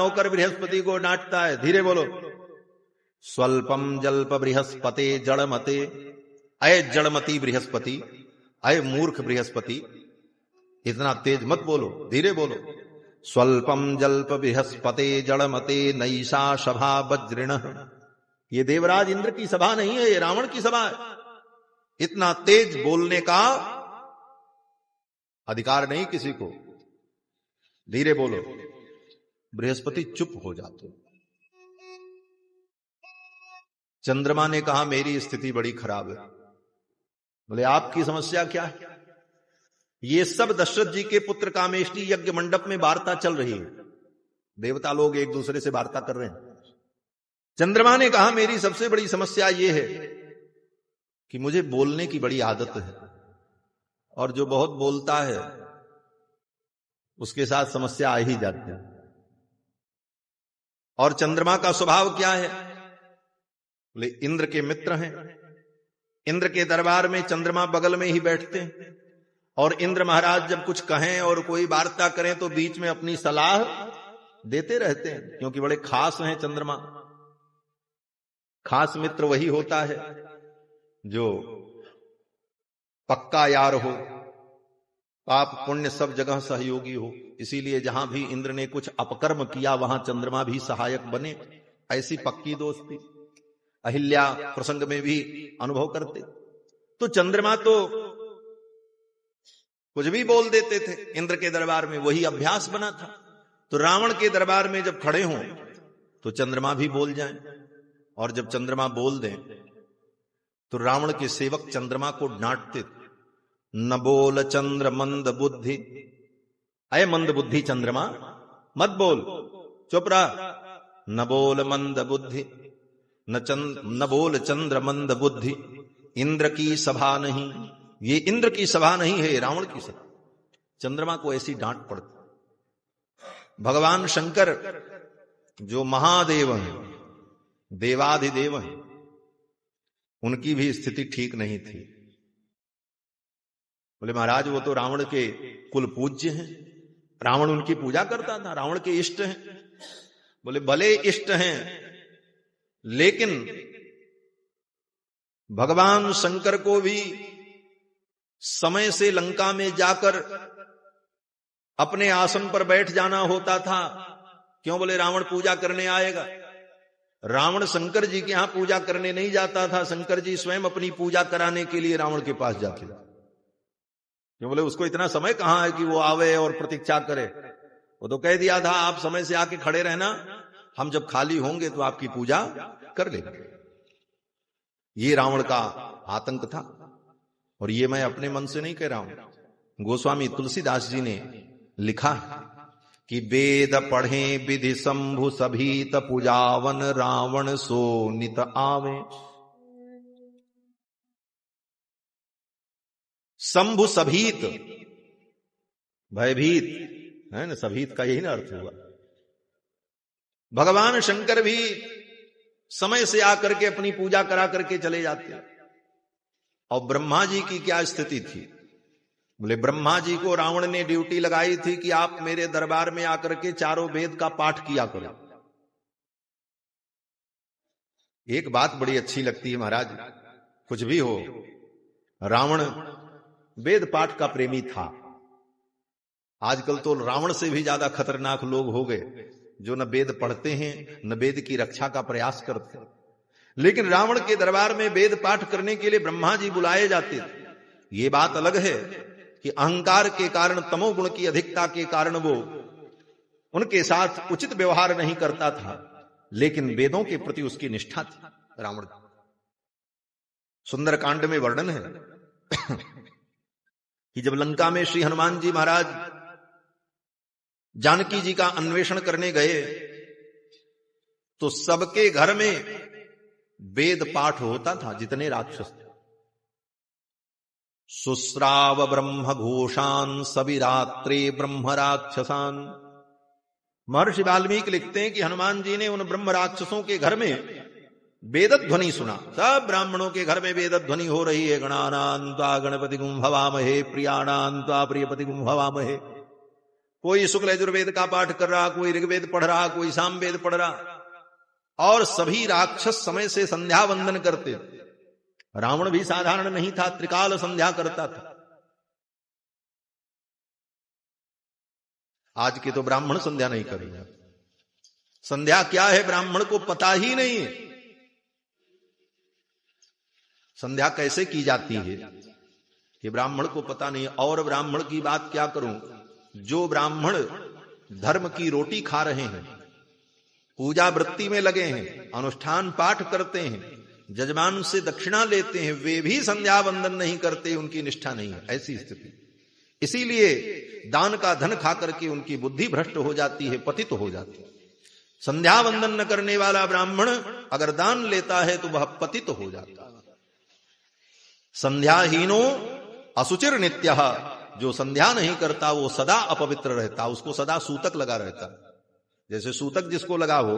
होकर बृहस्पति को डांटता है, धीरे बोलो। स्वल्पम जल्प बृहस्पते जड़मते, अय जड़मती बृहस्पति, अय मूर्ख बृहस्पति, इतना तेज मत बोलो, धीरे बोलो। स्वल्पम जल्प बृहस्पते जड़मते नैषा सभा वज्रिण, ये देवराज इंद्र की सभा नहीं है, ये रावण की सभा है। इतना तेज बोलने का अधिकार नहीं किसी को, धीरे बोलो। बृहस्पति चुप हो जाते। चंद्रमा ने कहा मेरी स्थिति बड़ी खराब है। बोले आपकी समस्या क्या है? ये सब दशरथ जी के पुत्र कामेष्टि यज्ञ मंडप में वार्ता चल रही है, देवता लोग एक दूसरे से वार्ता कर रहे हैं। चंद्रमा ने कहा मेरी सबसे बड़ी समस्या ये है कि मुझे बोलने की बड़ी आदत है, और जो बहुत बोलता है उसके साथ समस्या आ ही जाती है। और चंद्रमा का स्वभाव क्या है? बोले इंद्र के मित्र हैं, इंद्र के दरबार में चंद्रमा बगल में ही बैठते हैं, और इंद्र महाराज जब कुछ कहें और कोई वार्ता करें तो बीच में अपनी सलाह देते रहते हैं, क्योंकि बड़े खास हैं चंद्रमा। खास मित्र वही होता है जो पक्का यार हो, पाप पुण्य सब जगह सहयोगी हो। इसीलिए जहां भी इंद्र ने कुछ अपकर्म किया वहां चंद्रमा भी सहायक बने, ऐसी पक्की दोस्ती अहिल्या प्रसंग में भी अनुभव करते। तो चंद्रमा तो कुछ भी बोल देते थे इंद्र के दरबार में, वही अभ्यास बना था। तो रावण के दरबार में जब खड़े हों तो चंद्रमा भी बोल जाएं, और जब चंद्रमा बोल दें तो रावण के सेवक चंद्रमा को डांटते, न बोल चंद्र मंद बुद्धि, अय मंद बुद्धि चंद्रमा मत बोल, चुप रहा। न बोल मंद बुद्धि, न बोल चंद्र मंद बुद्धि, इंद्र की सभा नहीं, ये इंद्र की सभा नहीं है, रावण की सभा। चंद्रमा को ऐसी डांट पड़ती। भगवान शंकर जो महादेव हैं, देवाधिदेव हैं, उनकी भी स्थिति ठीक नहीं थी। बोले महाराज वो तो रावण के कुल पूज्य हैं, रावण उनकी पूजा करता था, रावण के इष्ट हैं। बोले भले इष्ट हैं, लेकिन भगवान शंकर को भी समय से लंका में जाकर अपने आसन पर बैठ जाना होता था। क्यों? बोले रावण पूजा करने आएगा। रावण शंकर जी के यहां पूजा करने नहीं जाता था, शंकर जी स्वयं अपनी पूजा कराने के लिए रावण के पास जाते थे। क्यों? बोले उसको इतना समय कहां है कि वो आवे और प्रतीक्षा करे। वो तो कह दिया था आप समय से आके खड़े रहना, हम जब खाली होंगे तो आपकी पूजा कर लेंगे। ये रावण का आतंक था, और ये मैं अपने मन से नहीं कह रहा हूं। गोस्वामी तुलसीदास जी ने लिखा कि वेद पढ़े विधि शंभु सभीत पूजावन रावण सो नित आवे। शंभु सभीत, भयभीत है ना, सभीत का यही ना अर्थ हुआ। भगवान शंकर भी समय से आकर के अपनी पूजा करा करके चले जाते। और ब्रह्मा जी की क्या स्थिति थी? बोले ब्रह्मा जी को रावण ने ड्यूटी लगाई थी कि आप मेरे दरबार में आकर के चारों वेद का पाठ किया करो। एक बात बड़ी अच्छी लगती है महाराज, कुछ भी हो, रावण वेद पाठ का प्रेमी था। आजकल तो रावण से भी ज्यादा खतरनाक लोग हो गए जो न वेद पढ़ते हैं न वेद की रक्षा का प्रयास करते हैं। लेकिन रावण के दरबार में वेद पाठ करने के लिए ब्रह्मा जी बुलाए जाते थे। ये बात अलग है कि अहंकार के कारण, तमोगुण की अधिकता के कारण वो उनके साथ उचित व्यवहार नहीं करता था, लेकिन वेदों के प्रति उसकी निष्ठा थी। रावण सुंदरकांड में वर्णन है कि जब लंका में श्री हनुमान जी महाराज जानकी जी का अन्वेषण करने गए तो सबके घर में वेद पाठ होता था, जितने राक्षस थे। सुस्राव ब्रह्म घोषान सविरात्रे ब्रह्म राक्षसान। महर्षि वाल्मीकि लिखते हैं कि हनुमान जी ने उन ब्रह्म राक्षसों के घर में वेद ध्वनि सुना। सब ब्राह्मणों के घर में वेद ध्वनि हो रही है। गणानां त्वा गणपतिगुं हवामहे, प्रियाणां त्वा प्रियपतिगुं हवामहे। कोई शुक्ल यजुर्वेद का पाठ कर रहा, कोई ऋग्वेद पढ़ रहा, कोई सामवेद पढ़ रहा, और सभी राक्षस समय से संध्या वंदन करते। रावण भी साधारण नहीं था, त्रिकाल संध्या करता था। आज के तो ब्राह्मण संध्या नहीं करेंगे। संध्या क्या है ब्राह्मण को पता ही नहीं है। संध्या कैसे की जाती है कि ब्राह्मण को पता नहीं। और ब्राह्मण की बात क्या करूं, जो ब्राह्मण धर्म की रोटी खा रहे हैं, पूजा वृत्ति में लगे हैं, अनुष्ठान पाठ करते हैं, जजमान से दक्षिणा लेते हैं, वे भी संध्या वंदन नहीं करते, उनकी निष्ठा नहीं है। ऐसी स्थिति, इसीलिए दान का धन खा करके उनकी बुद्धि भ्रष्ट हो जाती है, पतित हो जाती है। संध्या वंदन न करने वाला ब्राह्मण अगर दान लेता है तो वह पतित हो जाता है। संध्याहीनो असुचिर नित्यः, जो संध्या नहीं करता वो सदा अपवित्र रहता, उसको सदा सूतक लगा रहता। जैसे सूतक जिसको लगा हो,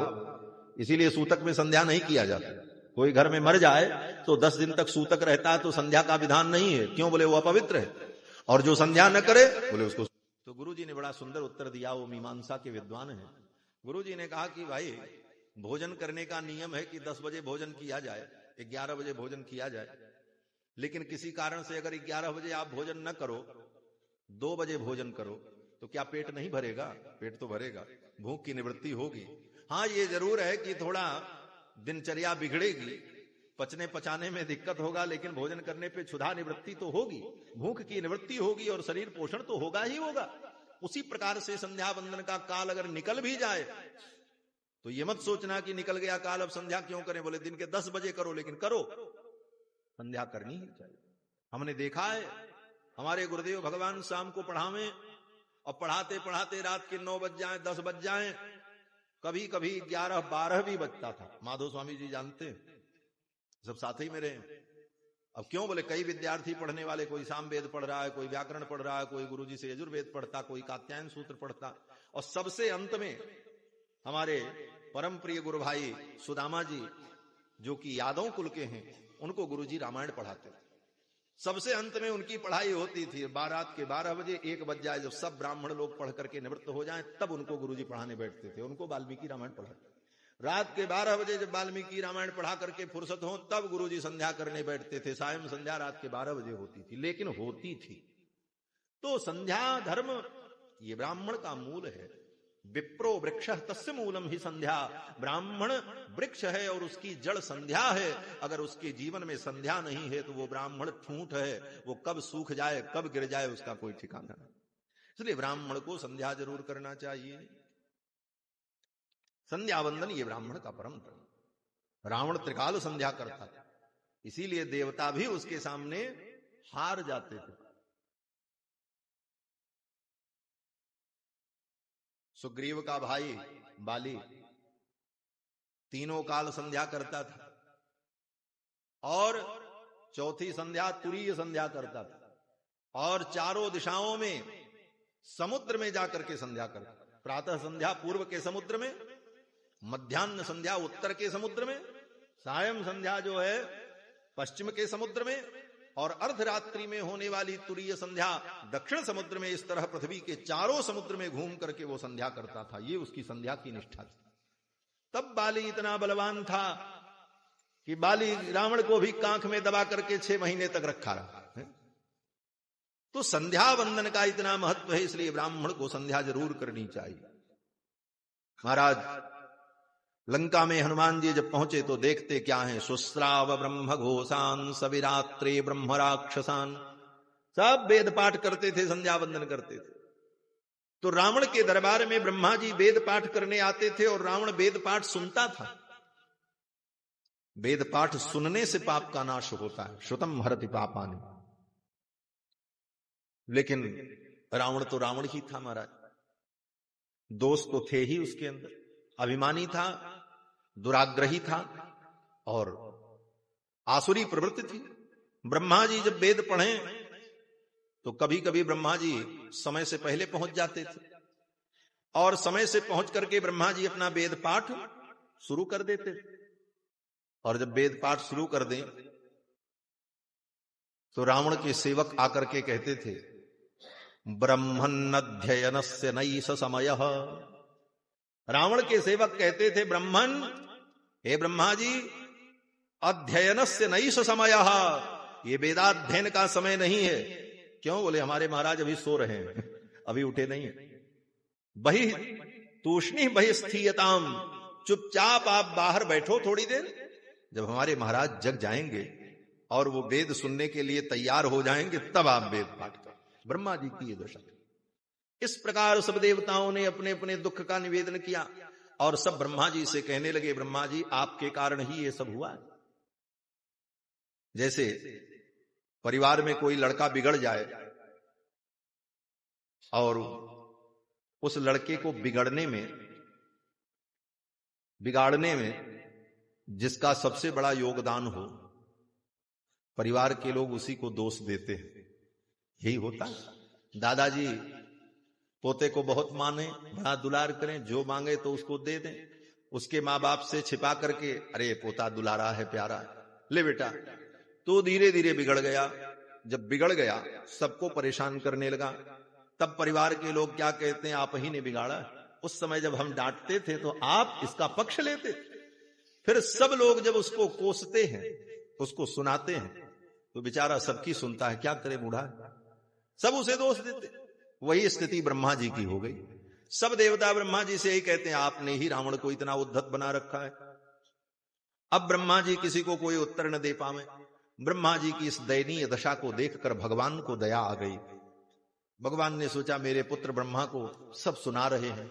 इसीलिए सूतक में संध्या नहीं किया जाता। कोई घर में मर जाए तो 10 दिन तक सूतक रहता है, तो संध्या का विधान नहीं है। क्यों? बोले वो अपवित्र है। और जो संध्या न करे बोले उसको। तो गुरुजी ने बड़ा सुंदर उत्तर दिया, वो मीमांसा के विद्वान है। गुरुजी ने कहा कि भाई, भोजन करने का नियम है कि 10 बजे भोजन किया जाए, 11 बजे भोजन किया जाए, लेकिन किसी कारण से अगर 11 बजे आप भोजन न करो, 2 बजे भोजन करो, तो क्या पेट नहीं भरेगा? पेट तो भरेगा, भूख की निवृत्ति होगी। हाँ, ये जरूर है कि थोड़ा दिनचर्या बिगड़ेगी, पचने पचाने में दिक्कत होगा, लेकिन भोजन करने पे क्षुधा निवृत्ति तो होगी, भूख की निवृत्ति होगी और शरीर पोषण तो होगा ही होगा। उसी प्रकार से संध्या वंदन का काल अगर निकल भी जाए तो ये मत सोचना कि निकल गया काल, अब संध्या क्यों करें। बोले दिन के 10 बजे करो, लेकिन करो, संध्या करनी ही चाहिए। हमने देखा है, हमारे गुरुदेव भगवान शाम को पढ़ावें और पढ़ाते पढ़ाते रात के 9 बज जाए, 10 बज जाए, कभी कभी 11-12 भी बजता था। माधव स्वामी जी जानते हैं, सब साथ ही में रहे। अब क्यों? बोले कई विद्यार्थी पढ़ने वाले, कोई सामवेद पढ़ रहा है, कोई व्याकरण पढ़ रहा है, कोई गुरुजी से यजुर्वेद पढ़ता, कोई कात्यायन सूत्र पढ़ता, और सबसे अंत में हमारे परम प्रिय गुरु भाई सुदामा जी, जो कि यादव कुल के हैं, उनको गुरुजी रामायण पढ़ाते। सबसे अंत में उनकी पढ़ाई होती थी। रात के 12 बजे, 1 बज जाए, जब सब ब्राह्मण लोग पढ़ करके निवृत्त हो जाएं, तब उनको गुरुजी पढ़ाने बैठते थे। उनको वाल्मीकि रामायण पढ़ाते। रात के 12 बजे जब वाल्मीकि रामायण पढ़ा करके फुर्सत हो, तब गुरुजी संध्या करने बैठते थे। सायं संध्या रात के 12 बजे होती थी, लेकिन होती थी। तो संध्या धर्म ये ब्राह्मण का मूल है। विप्रो वृक्ष तस्य मूलम ही संध्या। ब्राह्मण वृक्ष है और उसकी जड़ संध्या है। अगर उसके जीवन में संध्या नहीं है तो वो ब्राह्मण ठूंठ है, वो कब सूख जाए, कब गिर जाए, उसका कोई ठिकाना नहीं। इसलिए ब्राह्मण को संध्या जरूर करना चाहिए। संध्या वंदन ये ब्राह्मण का परम धर्म। रावण त्रिकाल संध्या करता था, इसीलिए देवता भी उसके सामने हार जाते थे। सुग्रीव का भाई बाली तीनों काल संध्या करता था, और चौथी संध्या तुरीय संध्या करता था, और चारों दिशाओं में समुद्र में जाकर के संध्या करता। प्रातः संध्या पूर्व के समुद्र में, मध्याह्न संध्या उत्तर के समुद्र में, सायं संध्या जो है पश्चिम के समुद्र में, और अर्धरात्रि में होने वाली तुरीय संध्या दक्षिण समुद्र में। इस तरह पृथ्वी के चारों समुद्र में घूम करके वो संध्या करता था। ये उसकी संध्या की निष्ठा थी। तब बाली इतना बलवान था कि बाली रावण को भी कांख में दबा करके 6 महीने तक रखा रहा। तो संध्या वंदन का इतना महत्व है, इसलिए ब्राह्मण को संध्या जरूर करनी चाहिए। महाराज लंका में हनुमान जी जब पहुंचे तो देखते क्या है, सुस्राव ब्रह्म घोषान सविरात्रे ब्रह्म राक्षसान। सब वेद पाठ करते थे, संध्या वंदन करते थे। तो रावण के दरबार में ब्रह्मा जी वेद पाठ करने आते थे और रावण वेद पाठ सुनता था। वेद पाठ सुनने से पाप का नाश होता है, श्रुतम हरति पापानि। लेकिन रावण तो रावण ही था महाराज, दोष तो थे ही उसके अंदर। अभिमानी था, दुराग्रही था और आसुरी प्रवृत्ति थी। ब्रह्मा जी जब वेद पढ़े तो कभी कभी ब्रह्मा जी समय से पहले पहुंच जाते थे, और समय से पहुंच करके ब्रह्मा जी अपना वेद पाठ शुरू कर देते। और जब वेद पाठ शुरू कर दें तो रावण के सेवक आकर के कहते थे ब्रह्मन्नध्ययनस्य नैष समयः। रावण के सेवक कहते थे, ब्रह्मन, हे ब्रह्मा जी, अध्ययनस्य नैष समयः, ये वेदाध्ययन का समय नहीं है। क्यों? बोले हमारे महाराज अभी सो रहे हैं, अभी उठे नहीं है। बहि तूष्णी बहि स्थीयताम, चुपचाप आप बाहर बैठो थोड़ी देर, जब हमारे महाराज जग जाएंगे और वो वेद सुनने के लिए तैयार हो जाएंगे तब आप वेद पाठ करो। ब्रह्मा जी की ये दशा। इस प्रकार सब देवताओं ने अपने अपने दुख का निवेदन किया और सब ब्रह्मा जी से कहने लगे, ब्रह्मा जी आपके कारण ही ये सब हुआ है। जैसे परिवार में कोई लड़का बिगड़ जाए और उस लड़के को बिगाड़ने में जिसका सबसे बड़ा योगदान हो, परिवार के लोग उसी को दोष देते हैं। यही होता है। दादाजी पोते को बहुत माने, बड़ा दुलार करें, जो मांगे तो उसको दे दें। उसके माँ बाप से छिपा करके, अरे पोता दुलारा है, प्यारा है, ले बेटा। तो धीरे धीरे बिगड़ गया। जब बिगड़ गया, सबको परेशान करने लगा। तब परिवार के लोग क्या कहते हैं, आप ही ने बिगाड़ा। उस समय जब हम डांटते थे तो आप इसका पक्ष लेते। फिर सब लोग जब उसको कोसते हैं, उसको सुनाते हैं, तो बेचारा सबकी सुनता है, क्या करे बूढ़ा, सब उसे दोष देते। वही स्थिति ब्रह्मा जी की हो गई। सब देवता ब्रह्मा जी से यही कहते हैं, आपने ही रावण को इतना उद्धत बना रखा है। अब ब्रह्मा जी किसी को कोई उत्तर न दे पावे। ब्रह्मा जी की इस दयनीय दशा को देखकर भगवान को दया आ गई। भगवान ने सोचा, मेरे पुत्र ब्रह्मा को सब सुना रहे हैं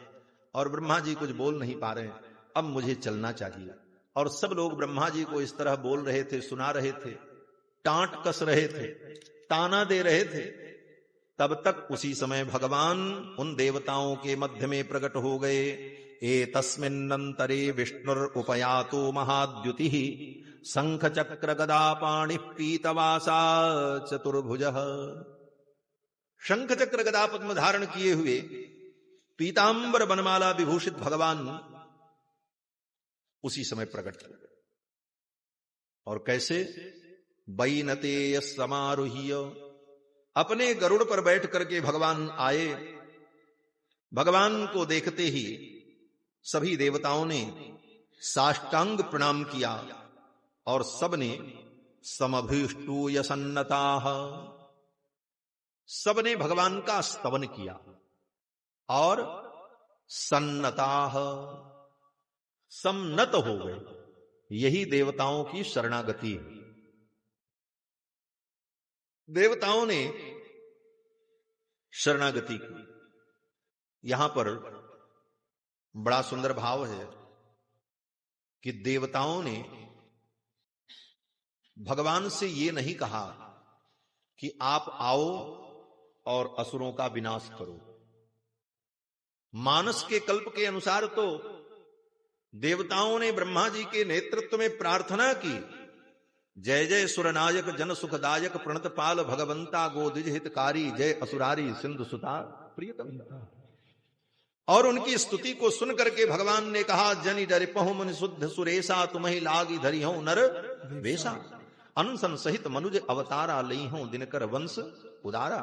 और ब्रह्मा जी कुछ बोल नहीं पा रहे हैं, अब मुझे चलना चाहिए। और सब लोग ब्रह्मा जी को इस तरह बोल रहे थे, सुना रहे थे, टांट कस रहे थे, ताना दे रहे थे। तब तक उसी समय भगवान उन देवताओं के मध्य में प्रकट हो गए। एतस्मिन्नन्तरे विष्णुरुपयातो महाद्युतिः शंख चक्र गदा पाणि पीतवासा चतुर्भुजः। शंख चक्र गदा पद्म धारण किए हुए पीतांबर बनमाला विभूषित भगवान उसी समय प्रकट हुए। और कैसे? बैनतेय समारुह्य, अपने गरुड़ पर बैठ करके भगवान आए। भगवान को देखते ही सभी देवताओं ने साष्टांग प्रणाम किया और सबने समभीष्टूय सन्नताः, सबने भगवान का स्तवन किया और सन्नताः, सम्नत हो गए। यही देवताओं की शरणागति है। देवताओं ने शरणागति की। यहां पर बड़ा सुंदर भाव है कि देवताओं ने भगवान से ये नहीं कहा कि आप आओ और असुरों का विनाश करो। मानस के कल्प के अनुसार तो देवताओं ने ब्रह्मा जी के नेतृत्व में प्रार्थना की, जय जय सुरनायक जन सुखदायक प्रणत पाल भगवंता गोदिज हितकारी जय असुरारी सिंधु सुता प्रियतम। और उनकी स्तुति को सुन करके भगवान ने कहा, जनि डरिपहु मुनि शुद्ध सुरेशा तुम्हि लागी धरि हूं नर वेशा, अनसन सहित मनुज अवतारा लई हूं दिनकर वंश उदारा।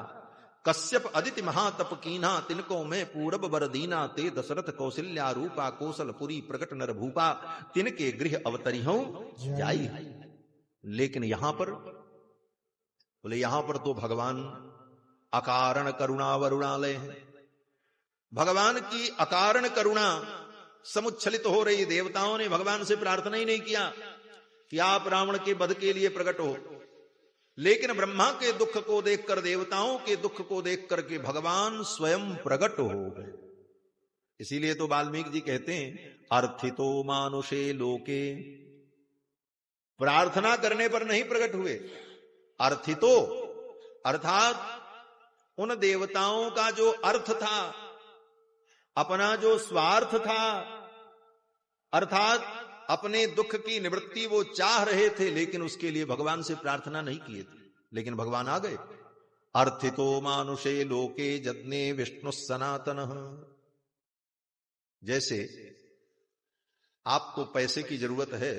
कश्यप अदिति महातप कीना तिनको में पूरब बर दीना, ते दशरथ कौशल्या रूपा कौशलपुरी प्रकट नर भूपा, तिनके गृह अवतरी हूं जाई। लेकिन यहां पर बोले, यहां पर तो भगवान अकारण करुणा वरुणालय है। भगवान की अकारण करुणा समुच्छलित हो रही। देवताओं ने भगवान से प्रार्थना ही नहीं किया कि आप रावण के वध के लिए प्रकट हो, लेकिन ब्रह्मा के दुख को देखकर, देवताओं के दुख को देख करके भगवान स्वयं प्रकट हो गए। इसीलिए तो वाल्मीकि जी कहते हैं, अर्थितो मानुषे लोके, प्रार्थना करने पर नहीं प्रकट हुए। अर्थितो अर्थात उन देवताओं का जो अर्थ था, अपना जो स्वार्थ था, अर्थात अपने दुख की निवृत्ति वो चाह रहे थे, लेकिन उसके लिए भगवान से प्रार्थना नहीं किए थे, लेकिन भगवान आ गए। अर्थितो मानुषे लोके जज्ञे विष्णु सनातन। जैसे आपको पैसे की जरूरत है,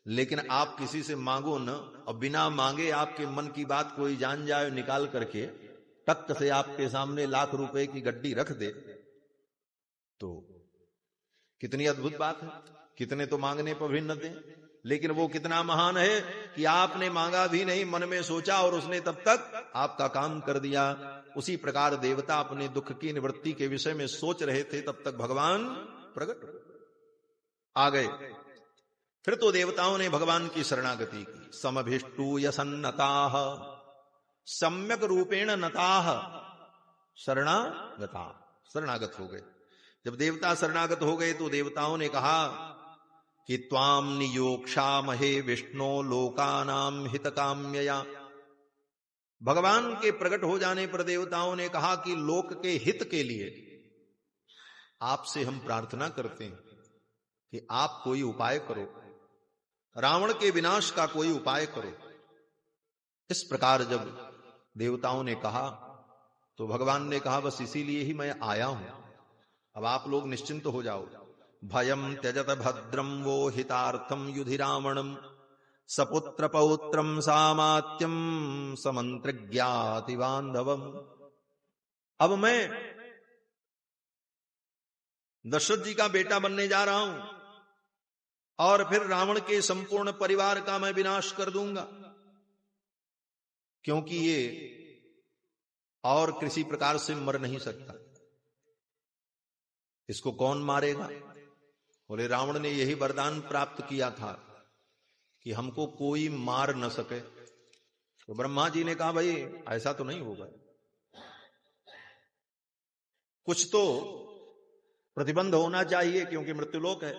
लेकिन आप किसी से मांगो न, और बिना मांगे आपके मन की बात कोई जान जाए निकाल करके, टक से आपके सामने लाख रुपए की गड्डी रख दे तो कितनी अद्भुत बात है। कितने तो मांगने पर भी न दें, लेकिन वो कितना महान है कि आपने मांगा भी नहीं, मन में सोचा और उसने तब तक आपका काम कर दिया। उसी प्रकार देवता अपने दुख की निवृत्ति के विषय में सोच रहे थे, तब तक भगवान प्रकट आ गए। फिर तो देवताओं ने भगवान की शरणागति की। समभिष्टु यसन्नताः सम्यक रूपेण नताः शरणागता, शरणागत हो गए। जब देवता शरणागत हो गए तो देवताओं ने कहा कि त्वाम नियोक्षामहे विष्णो लोकानाम हितकाम्यया। भगवान के प्रकट हो जाने पर देवताओं ने कहा कि लोक के हित के लिए आपसे हम प्रार्थना करते हैं कि आप कोई उपाय करो, रावण के विनाश का कोई उपाय करो। इस प्रकार जब देवताओं ने कहा तो भगवान ने कहा बस इसीलिए ही मैं आया हूं, अब आप लोग निश्चिंत हो जाओ। भयम त्यजत भद्रम वो हितार्थम युधि रावणम सपुत्र पौत्रम सामात्यम समंत्रज्ञाति बांधवम। अब मैं दशरथ जी का बेटा बनने जा रहा हूं और फिर रावण के संपूर्ण परिवार का मैं विनाश कर दूंगा, क्योंकि ये और किसी प्रकार से मर नहीं सकता। इसको कौन मारेगा? बोले रावण ने यही वरदान प्राप्त किया था कि हमको कोई मार न सके। तो ब्रह्मा जी ने कहा भाई ऐसा तो नहीं होगा, कुछ तो प्रतिबंध होना चाहिए, क्योंकि मृत्युलोक है,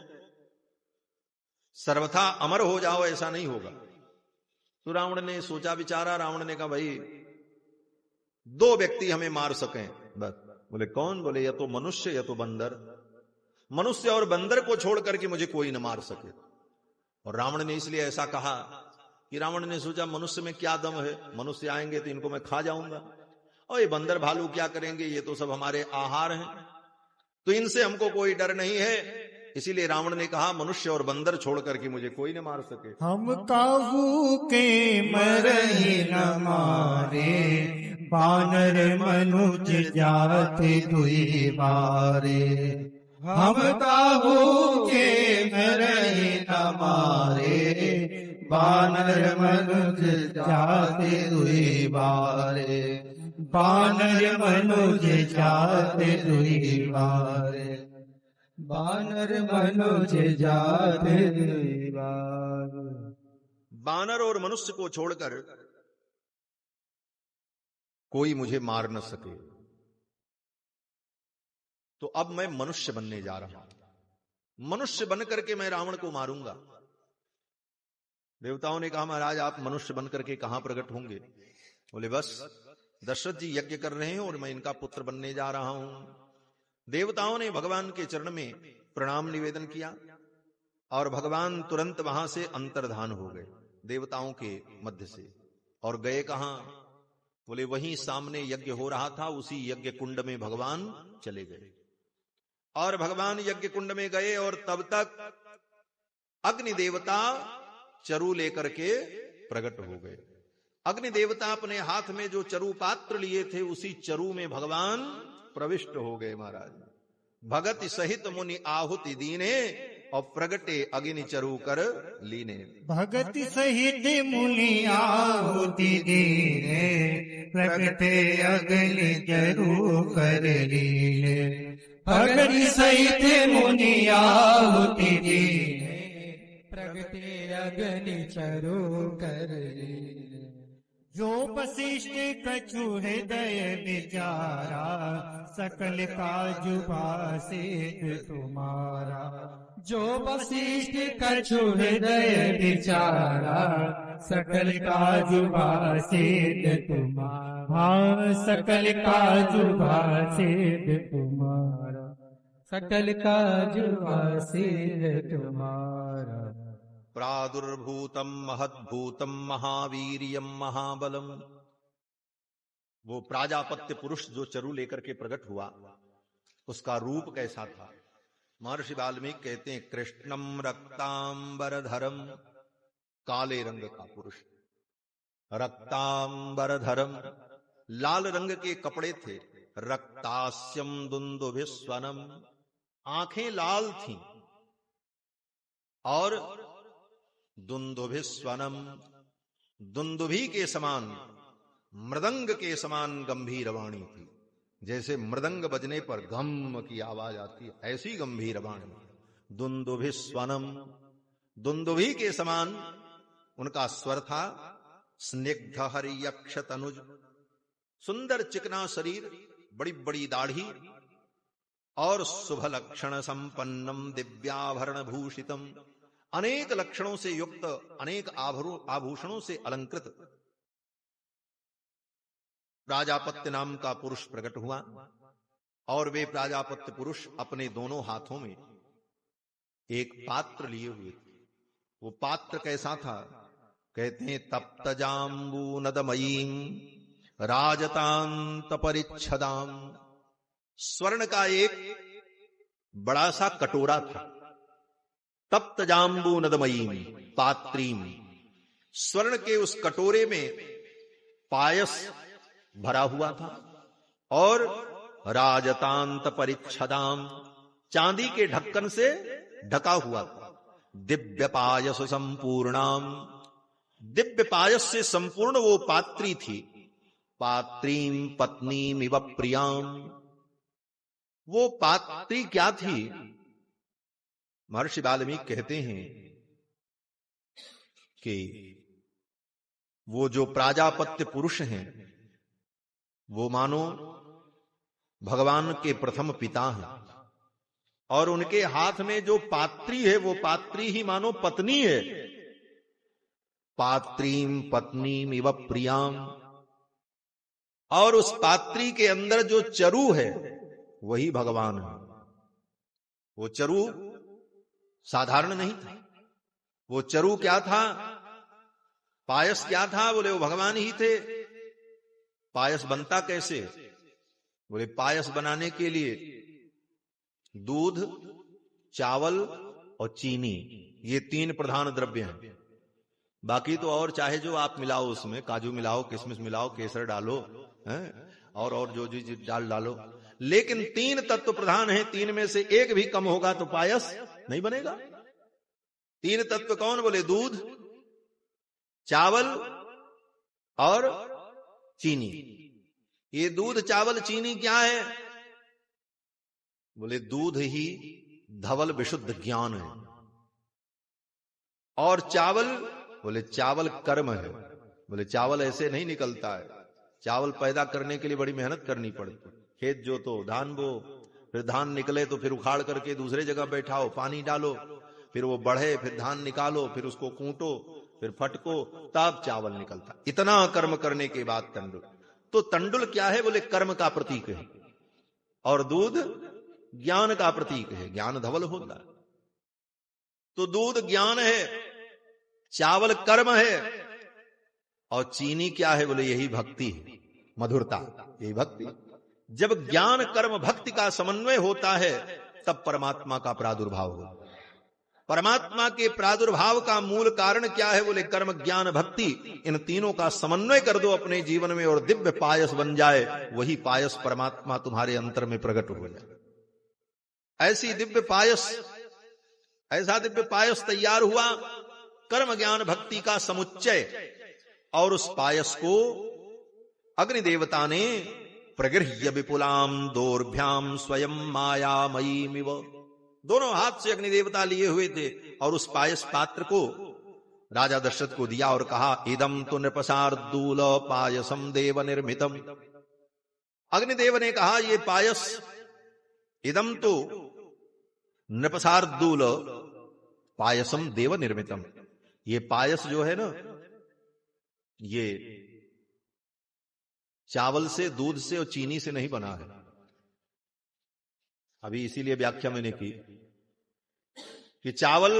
सर्वथा अमर हो जाओ ऐसा नहीं होगा। तो रावण ने सोचा विचारा, रावण ने कहा भाई 2 व्यक्ति हमें मार सकें बस। बोले कौन? बोले या तो मनुष्य या तो बंदर। मनुष्य और बंदर को छोड़ करके मुझे कोई न मार सके। और रावण ने इसलिए ऐसा कहा कि रावण ने सोचा मनुष्य में क्या दम है, मनुष्य आएंगे तो इनको मैं खा जाऊंगा, और ये बंदर भालू क्या करेंगे, ये तो सब हमारे आहार हैं, तो इनसे हमको कोई डर नहीं है। इसीलिए रावण ने कहा मनुष्य और बंदर छोड़ करके मुझे कोई न मार सके। हम काहू के मरहि न मारे, बानर मनुज जाति दुई बारे। हम काहू के मरहि न मारे, बानर मनुज जाति दुई बारे। बानर मनुज जाति दुई बारे। बानर मनुज जाति दुई बारे। बानर और मनुष्य को छोड़कर कोई मुझे मार न सके, तो अब मैं मनुष्य बनने जा रहा हूं। मनुष्य बनकर के मैं रावण को मारूंगा। देवताओं ने कहा महाराज आप मनुष्य बनकर के कहां प्रकट होंगे? बोले बस दशरथ जी यज्ञ कर रहे हैं और मैं इनका पुत्र बनने जा रहा हूं। देवताओं ने भगवान के चरण में प्रणाम निवेदन किया और भगवान तुरंत वहां से अंतर्धान हो गए देवताओं के मध्य से। और गए कहां? बोले वहीं सामने यज्ञ हो रहा था, उसी यज्ञ कुंड में भगवान चले गए। और भगवान यज्ञ कुंड में गए और तब तक अग्नि देवता चरु लेकर के प्रकट हो गए। अग्नि देवता अपने हाथ में जो चरु पात्र लिए थे उसी चरु में भगवान प्रविष्ट हो गए। महाराज भगत सहित मुनि आहुति दीने और प्रगटे अग्नि चरु कर लीने। भगत सहित मुनि आहुति दीने, प्रगटे अग्नि चरु कर लीने। भगत सहित मुनि आहुति दीने, प्रगटे अग्नि चरु कर लीने। जो वशिष्ठ कछु हृदय विचारा, सकल काज भाषित तुम्हारा। जो वशिष्ठ कछु हृदय विचारा, सकल काज भाषित तुम्हारा। हाँ सकल काज भाषित तुम्हारा, सकल काज भाषित तुम्हारा। प्रादुर्भूतम महद्भूतम महावीर्यम महाबलम। वो प्राजापत्य पुरुष जो चरु लेकर के प्रकट हुआ उसका रूप कैसा था? महर्षि वाल्मीकि कहते हैं कृष्णम रक्तांबरधरम, काले रंग का पुरुष, रक्तांबरधरम लाल रंग के कपड़े थे। रक्तास्यम दुंदुभिस्वनम, आंखें लाल थीं। और दुंदुभिस्वनम, दुंदुभी के समान, मृदंग के समान गंभीर वाणी थी। जैसे मृदंग बजने पर घम की आवाज आती है, ऐसी गंभीर वाणी। दुंदुभिस्वनम, दुंदुभी के समान उनका स्वर था। स्निग्ध हरियक्ष तनुज, सुंदर चिकना शरीर, बड़ी बड़ी दाढ़ी, और शुभ लक्षण संपन्नम दिव्याभरण भूषितम, अनेक लक्षणों से युक्त, अनेक आभूषणों से अलंकृत प्राजापत्य नाम का पुरुष प्रकट हुआ। और वे प्राजापत्य पुरुष अपने दोनों हाथों में एक पात्र लिए हुए थे। वो पात्र कैसा था? कहते हैं तप्त जाम्बू नदमयीम राजतांत परिच्छदाम, स्वर्ण का एक बड़ा सा कटोरा था। तप्त जाम्बू नदमयीम पात्रीम, स्वर्ण के उस कटोरे में पायस भरा हुआ था। और राजतांत परिच्छदाम, चांदी के ढक्कन से ढका हुआ था। दिव्य पायस संपूर्णाम, दिव्य पायस से संपूर्ण वो पात्री थी। पात्रीम पत्नीम इव प्रियाम, वो पात्री क्या थी? महर्षि वाल्मीकि कहते हैं कि वो जो प्राजापत्य पुरुष हैं, वो मानो भगवान के प्रथम पिता हैं। और उनके हाथ में जो पात्री है, वो पात्री ही मानो पत्नी है। पात्रीम पत्नीम इव प्रियाम, और उस पात्री के अंदर जो चरु है वही भगवान है। वो चरु साधारण नहीं था। वो चरु क्या था? पायस क्या था? बोले वो भगवान ही थे। पायस बनता कैसे? बोले पायस बनाने के लिए दूध, चावल और चीनी, ये 3 प्रधान द्रव्य हैं। बाकी तो और चाहे जो आप मिलाओ, उसमें काजू मिलाओ, किशमिश मिलाओ, केसर डालो, और जो डालो, लेकिन 3 तत्व प्रधान हैं। 3 में से एक भी कम होगा तो पायस नहीं बनेगा। 3 तत्व कौन? बोले दूध, चावल और चीनी। ये दूध, चावल, चीनी क्या है? बोले दूध ही धवल विशुद्ध ज्ञान है। और चावल, बोले चावल कर्म है। बोले चावल ऐसे नहीं निकलता है। चावल पैदा करने के लिए बड़ी मेहनत करनी पड़ती। खेत जोतो, धान बो, फिर धान निकले तो फिर उखाड़ करके दूसरे जगह बैठाओ, पानी डालो, फिर वो बढ़े, फिर धान निकालो, फिर उसको कूटो, फिर फटको, तब चावल निकलता। इतना कर्म करने के बाद तंडुल। तो तंडुल क्या है? बोले कर्म का प्रतीक है। और दूध ज्ञान का प्रतीक है। ज्ञान धवल होता है। तो दूध ज्ञान है, चावल कर्म है, और चीनी क्या है? बोले यही भक्ति है, मधुरता, यही भक्ति। जब ज्ञान कर्म भक्ति का समन्वय होता है तब परमात्मा का प्रादुर्भाव होता है। परमात्मा के प्रादुर्भाव का मूल कारण क्या है? बोले कर्म, ज्ञान, भक्ति। इन तीनों का समन्वय कर दो अपने जीवन में और दिव्य पायस बन जाए। वही पायस परमात्मा तुम्हारे अंतर में प्रकट हो जाए। ऐसी दिव्य पायस, ऐसा दिव्य पायस तैयार हुआ, कर्म ज्ञान भक्ति का समुच्चय। और उस पायस को अग्नि देवता ने प्रगृह्य विपुलाम दोर्भ्याम स्वयं मायामयीमिव, दोनों हाथ से अग्नि देवता लिए हुए थे। और उस पायस पात्र को राजा दशरथ को दिया और कहा, इदम तो नृपशार्दूल पायसम देव निर्मितम। अग्निदेव ने कहा, ये पायस, इदम तो नृपशार्दूल पायसम देव निर्मितम, ये पायस जो है ना, ये चावल से, दूध से और चीनी से नहीं बना है। अभी इसीलिए व्याख्या मैंने की कि चावल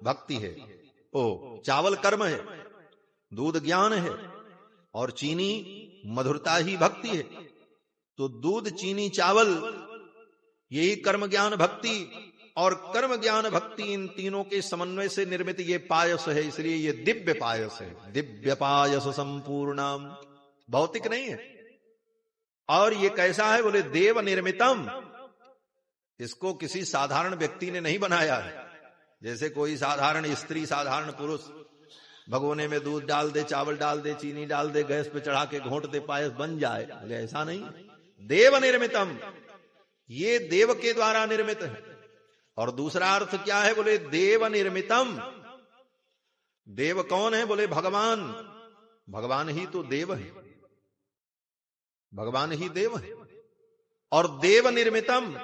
भक्ति है, चावल कर्म है, दूध ज्ञान है, और चीनी मधुरता ही भक्ति है। तो दूध, चीनी, चावल, यही कर्म ज्ञान भक्ति, और कर्म ज्ञान भक्ति, इन तीनों के समन्वय से निर्मित ये पायस है। इसलिए ये दिव्य पायस है। दिव्य पायस संपूर्णम, भौतिक नहीं है। और ये कैसा है? बोले देव निर्मितम। इसको किसी साधारण व्यक्ति ने नहीं बनाया है, जैसे कोई साधारण स्त्री, साधारण पुरुष भगोने में दूध डाल दे, चावल डाल दे, चीनी डाल दे, गैस पे चढ़ा के घोंट दे, पायस बन जाए। बोले ऐसा नहीं, देव निर्मितम, ये देव के द्वारा निर्मित है। और दूसरा अर्थ क्या है? बोले देव निर्मितम। देव कौन है? बोले भगवान। भगवान ही तो देव है, भगवान ही देव है। और देव निर्मितम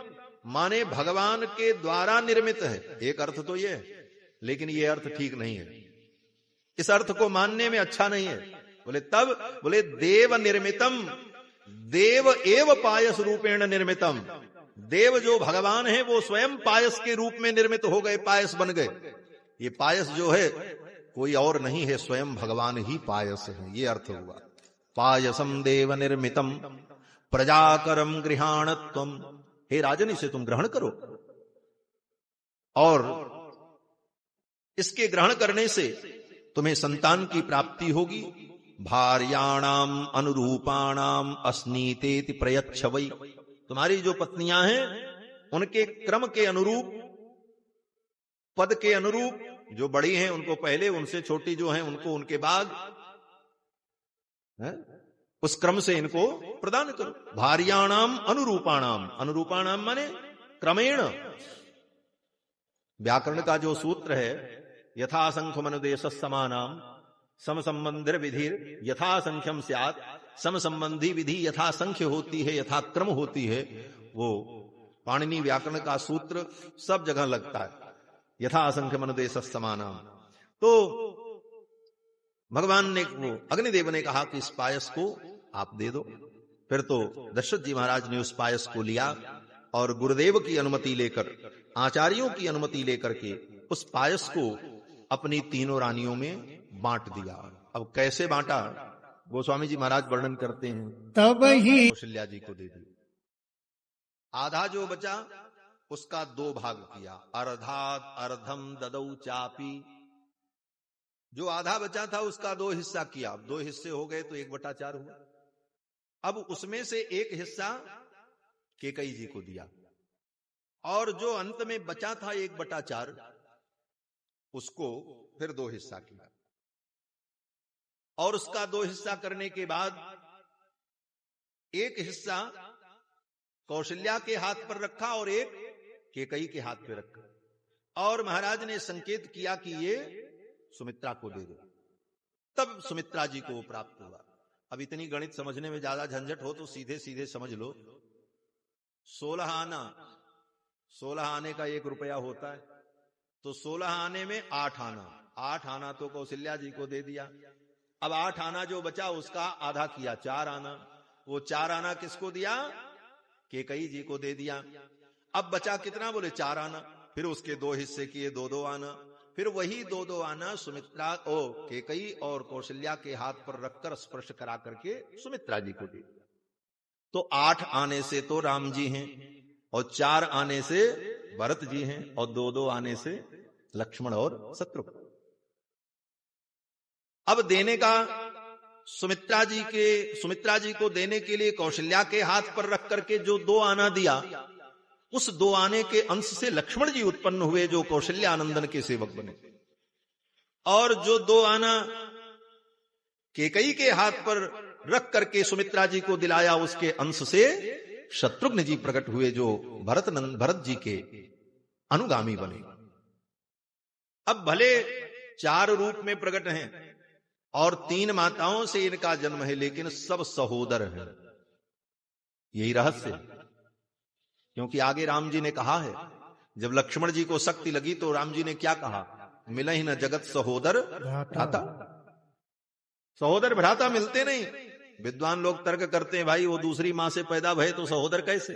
माने भगवान के द्वारा निर्मित है, एक अर्थ तो ये है, लेकिन ये अर्थ ठीक नहीं है, इस अर्थ को मानने में अच्छा नहीं है। बोले तब, बोले देव निर्मितम, देव एव पायस रूपेण निर्मितम। देव जो भगवान है वो स्वयं पायस के रूप में निर्मित हो गए, पायस बन गए। ये पायस जो है कोई और नहीं है, स्वयं भगवान ही पायस है, ये अर्थ हुआ। पायसम देव निर्मितम प्रजाकरम गृहाणत्वम। हे राजन, इसे तुम ग्रहण करो, और इसके ग्रहण करने से तुम्हें संतान की प्राप्ति होगी। भार्याणाम अनुरूपाणाम अस्नीतेति प्रयच्छवै। तुम्हारी जो पत्नियां हैं उनके क्रम के अनुरूप, पद के अनुरूप, जो बड़ी हैं उनको पहले, उनसे छोटी जो हैं उनको उनके बाद, उस क्रम से इनको प्रदान करो। भार्याणाम अनुरूपाणाम, अनुरूपाणाम माने क्रमेण। व्याकरण का जो सूत्र है, यथा संख्यम अनुदेश समानाम सम संबंधिर विधि यथा संख्यम स्यात्, सम संबंधी विधि यथा संख्य होती है, यथा क्रम होती है, वो पाणिनि व्याकरण का सूत्र सब जगह लगता है, यथा संख्यम अनुदेश समानाम। तो भगवान ने, वो अग्निदेव ने कहा कि इस पायस को आप दे दो। फिर तो दशरथ जी महाराज ने उस पायस को लिया और गुरुदेव की अनुमति लेकर, आचार्यों की अनुमति लेकर के उस पायस को अपनी तीनों रानियों में बांट दिया। अब कैसे बांटा, गोस्वामी जी महाराज वर्णन करते हैं। तब ही कौशल्या जी को दे दिया। आधा जो बचा उसका 2 भाग किया, अर्धात अर्धम ददौ चापी। जो आधा बचा था उसका 2 हिस्सा किया। 2 हिस्से हो गए तो 1/4 हुआ। अब उसमें से 1 हिस्सा केकई जी को दिया, और जो अंत में बचा था 1/4 उसको फिर 2 हिस्सा किया। और उसका 2 हिस्सा करने के बाद 1 हिस्सा कौशल्या के हाथ पर रखा और 1 केकई के हाथ पे रखा, और महाराज ने संकेत किया कि ये सुमित्रा को दे दो। तब सुमित्रा जी को प्राप्त हुआ। अब इतनी गणित समझने में ज्यादा झंझट हो तो सीधे सीधे समझ लो। 16 आना, 16 आने का 1 रुपया होता है, तो 16 आने में 8 आना, 8 आना तो कौशल्या जी को दे दिया। अब 8 आना जो बचा उसका आधा किया, 4 आना। वो 4 आना किसको दिया? केकई जी को दे दिया। अब बचा कितना? बोले 4 आना। फिर उसके 2 हिस्से किए, 2-2 आना। फिर वही 2-2 आना सुमित्रा केकई और कौशल्या के हाथ पर रखकर स्पर्श करा करके सुमित्रा जी को दे। तो 8 आने से तो राम जी हैं, और 4 आने से भरत जी हैं, और 2-2 आने से लक्ष्मण और शत्रुघ्न। अब देने का सुमित्रा जी को देने के लिए कौशल्या के हाथ पर रख करके जो 2 आना दिया, उस 2 आने के अंश से लक्ष्मण जी उत्पन्न हुए, जो कौशल्या आनंदन के सेवक बने। और जो 2 आना केकई के हाथ पर रख करके सुमित्रा जी को दिलाया, उसके अंश से शत्रुघ्न जी प्रकट हुए, जो भरत जी के अनुगामी बने। अब भले 4 रूप में प्रकट हैं और 3 माताओं से इनका जन्म है, लेकिन सब सहोदर हैं। यही रहस्य है। क्योंकि आगे राम जी ने कहा है, जब लक्ष्मण जी को शक्ति लगी तो राम जी ने क्या कहा? मिला ही न जगत सहोदर भ्राता। सहोदर भ्राता मिलते नहीं। विद्वान लोग तर्क करते हैं, भाई वो दूसरी मां से पैदा भये तो सहोदर कैसे?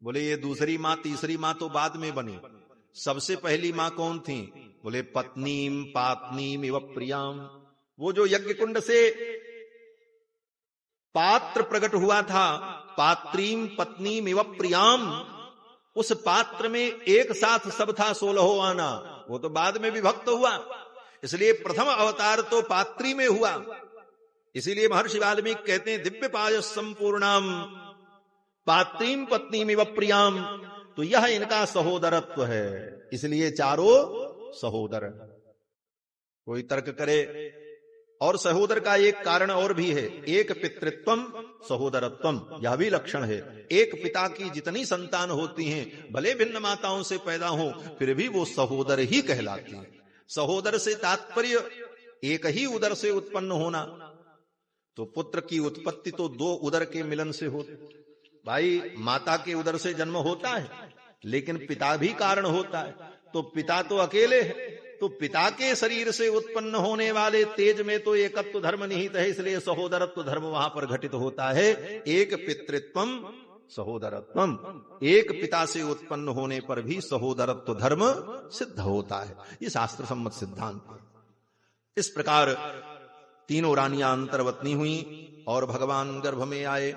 बोले ये दूसरी मां तीसरी मां तो बाद में बनी, सबसे पहली मां कौन थी? बोले पत्नीम पात्नीम इव प्रियाम। वो जो यज्ञ कुंड से पात्र प्रकट हुआ था, पात्रीम पत्नीम इव प्रियाम, उस पात्र में एक साथ सब था 16 आना। वो तो बाद में विभक्त हुआ, इसलिए प्रथम अवतार तो पात्री में हुआ। इसीलिए महर्षि वाल्मीकि कहते हैं दिव्य पायस संपूर्णाम पात्रीम पत्नीमिव प्रियाम, तो यह इनका सहोदरत्व है, इसलिए चारों सहोदर। कोई तर्क करे, और सहोदर का एक कारण और भी है, एक पितृत्वम सहोदरत्वम, यह भी लक्षण है। एक पिता की जितनी संतान होती हैं, भले भिन्न माताओं से पैदा हो, फिर भी वो सहोदर ही कहलाती हैं। सहोदर से तात्पर्य एक ही उदर से उत्पन्न होना, तो पुत्र की उत्पत्ति तो दो उदर के मिलन से होती। भाई माता के उदर से जन्म होता है, लेकिन पिता भी कारण होता है, तो पिता तो अकेले है, तो पिता के शरीर से उत्पन्न होने वाले तेज में तो एकत्व धर्म निहित है, इसलिए सहोदरत्व धर्म वहां पर घटित होता है। एक पितृत्वम सहोदरत्वम, एक पिता से उत्पन्न होने पर भी सहोदरत्व धर्म सिद्ध होता है, ये शास्त्र सम्मत सिद्धांत है। इस प्रकार तीनों रानियां अंतर्वतनी हुई और भगवान गर्भ में आए।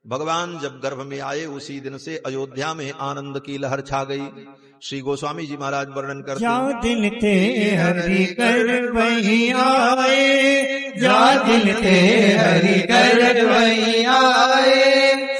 भगवान जब गर्भ में आए उसी दिन से अयोध्या में आनंद की लहर छा गई। श्री गोस्वामी जी महाराज वर्णन करते हैं, जा दिन ते हरि कर वही आए, जा दिन ते हरि कर वही आए,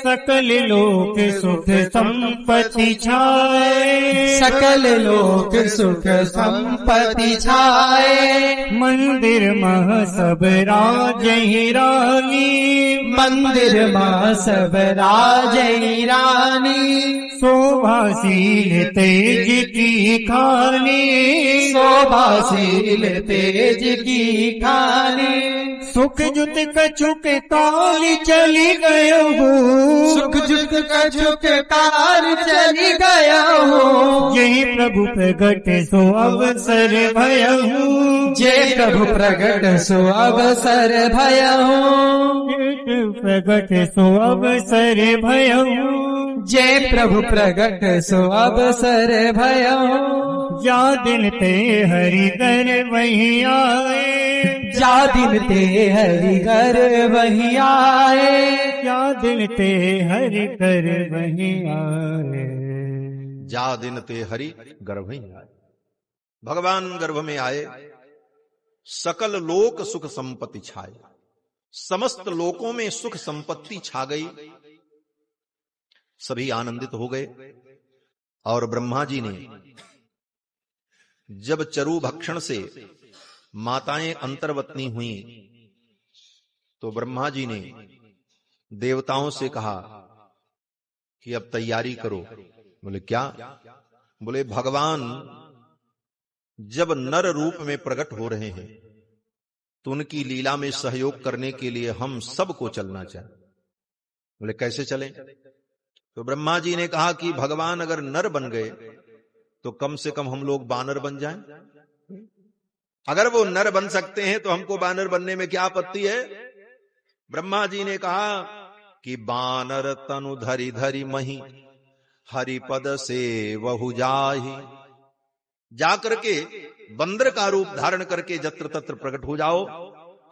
सकल लोक सुख संपत्ति छाए, सकल लोक सुख संपत्ति छाए, मंदिर मह सब राजहि रानी, मंदिर मह सब राजहि रानी, शोभाशील तेज की खानी, शोभाशील तेज की खानी, सुख जुत कछुक काल चली गयो हूँ, सुख जुत कछुक काल चली गया हूँ, यही प्रभु प्रगट सो अवसर भया हूँ, जय प्रभु प्रगट सो अवसर भया हूँ, प्रगट सो अवसर भया हूँ, जय प्रभु प्रगट सो अवसर भया हूँ, जा दिन ते हरि कर वही आए, जा दिन ते हरि कर वही आए, जा दिन ते हरि कर वही आए, जा दिन ते हरि गर्भ ही आए। भगवान गर्भ में आए, सकल लोक सुख संपत्ति छाए, समस्त लोकों में सुख संपत्ति छा गई, सभी आनंदित हो गए। और ब्रह्मा जी ने जब चरु भक्षण से माताएं अंतर्वतनी हुई, तो ब्रह्मा जी ने देवताओं से कहा कि अब तैयारी करो। बोले क्या? बोले भगवान जब नर रूप में प्रकट हो रहे हैं, तो उनकी लीला में सहयोग करने के लिए हम सबको चलना चाहिए। बोले कैसे चलें? तो ब्रह्मा जी ने कहा कि भगवान अगर नर बन गए तो कम से कम हम लोग बानर बन जाएं। अगर वो नर बन सकते हैं तो हमको बानर बनने में क्या आपत्ति है? ब्रह्मा जी ने कहा कि बानर तनु धरि धरि मही, हरिपद से वहु जाहि। जाकर के बंदर का रूप धारण करके जत्र तत्र प्रकट हो जाओ,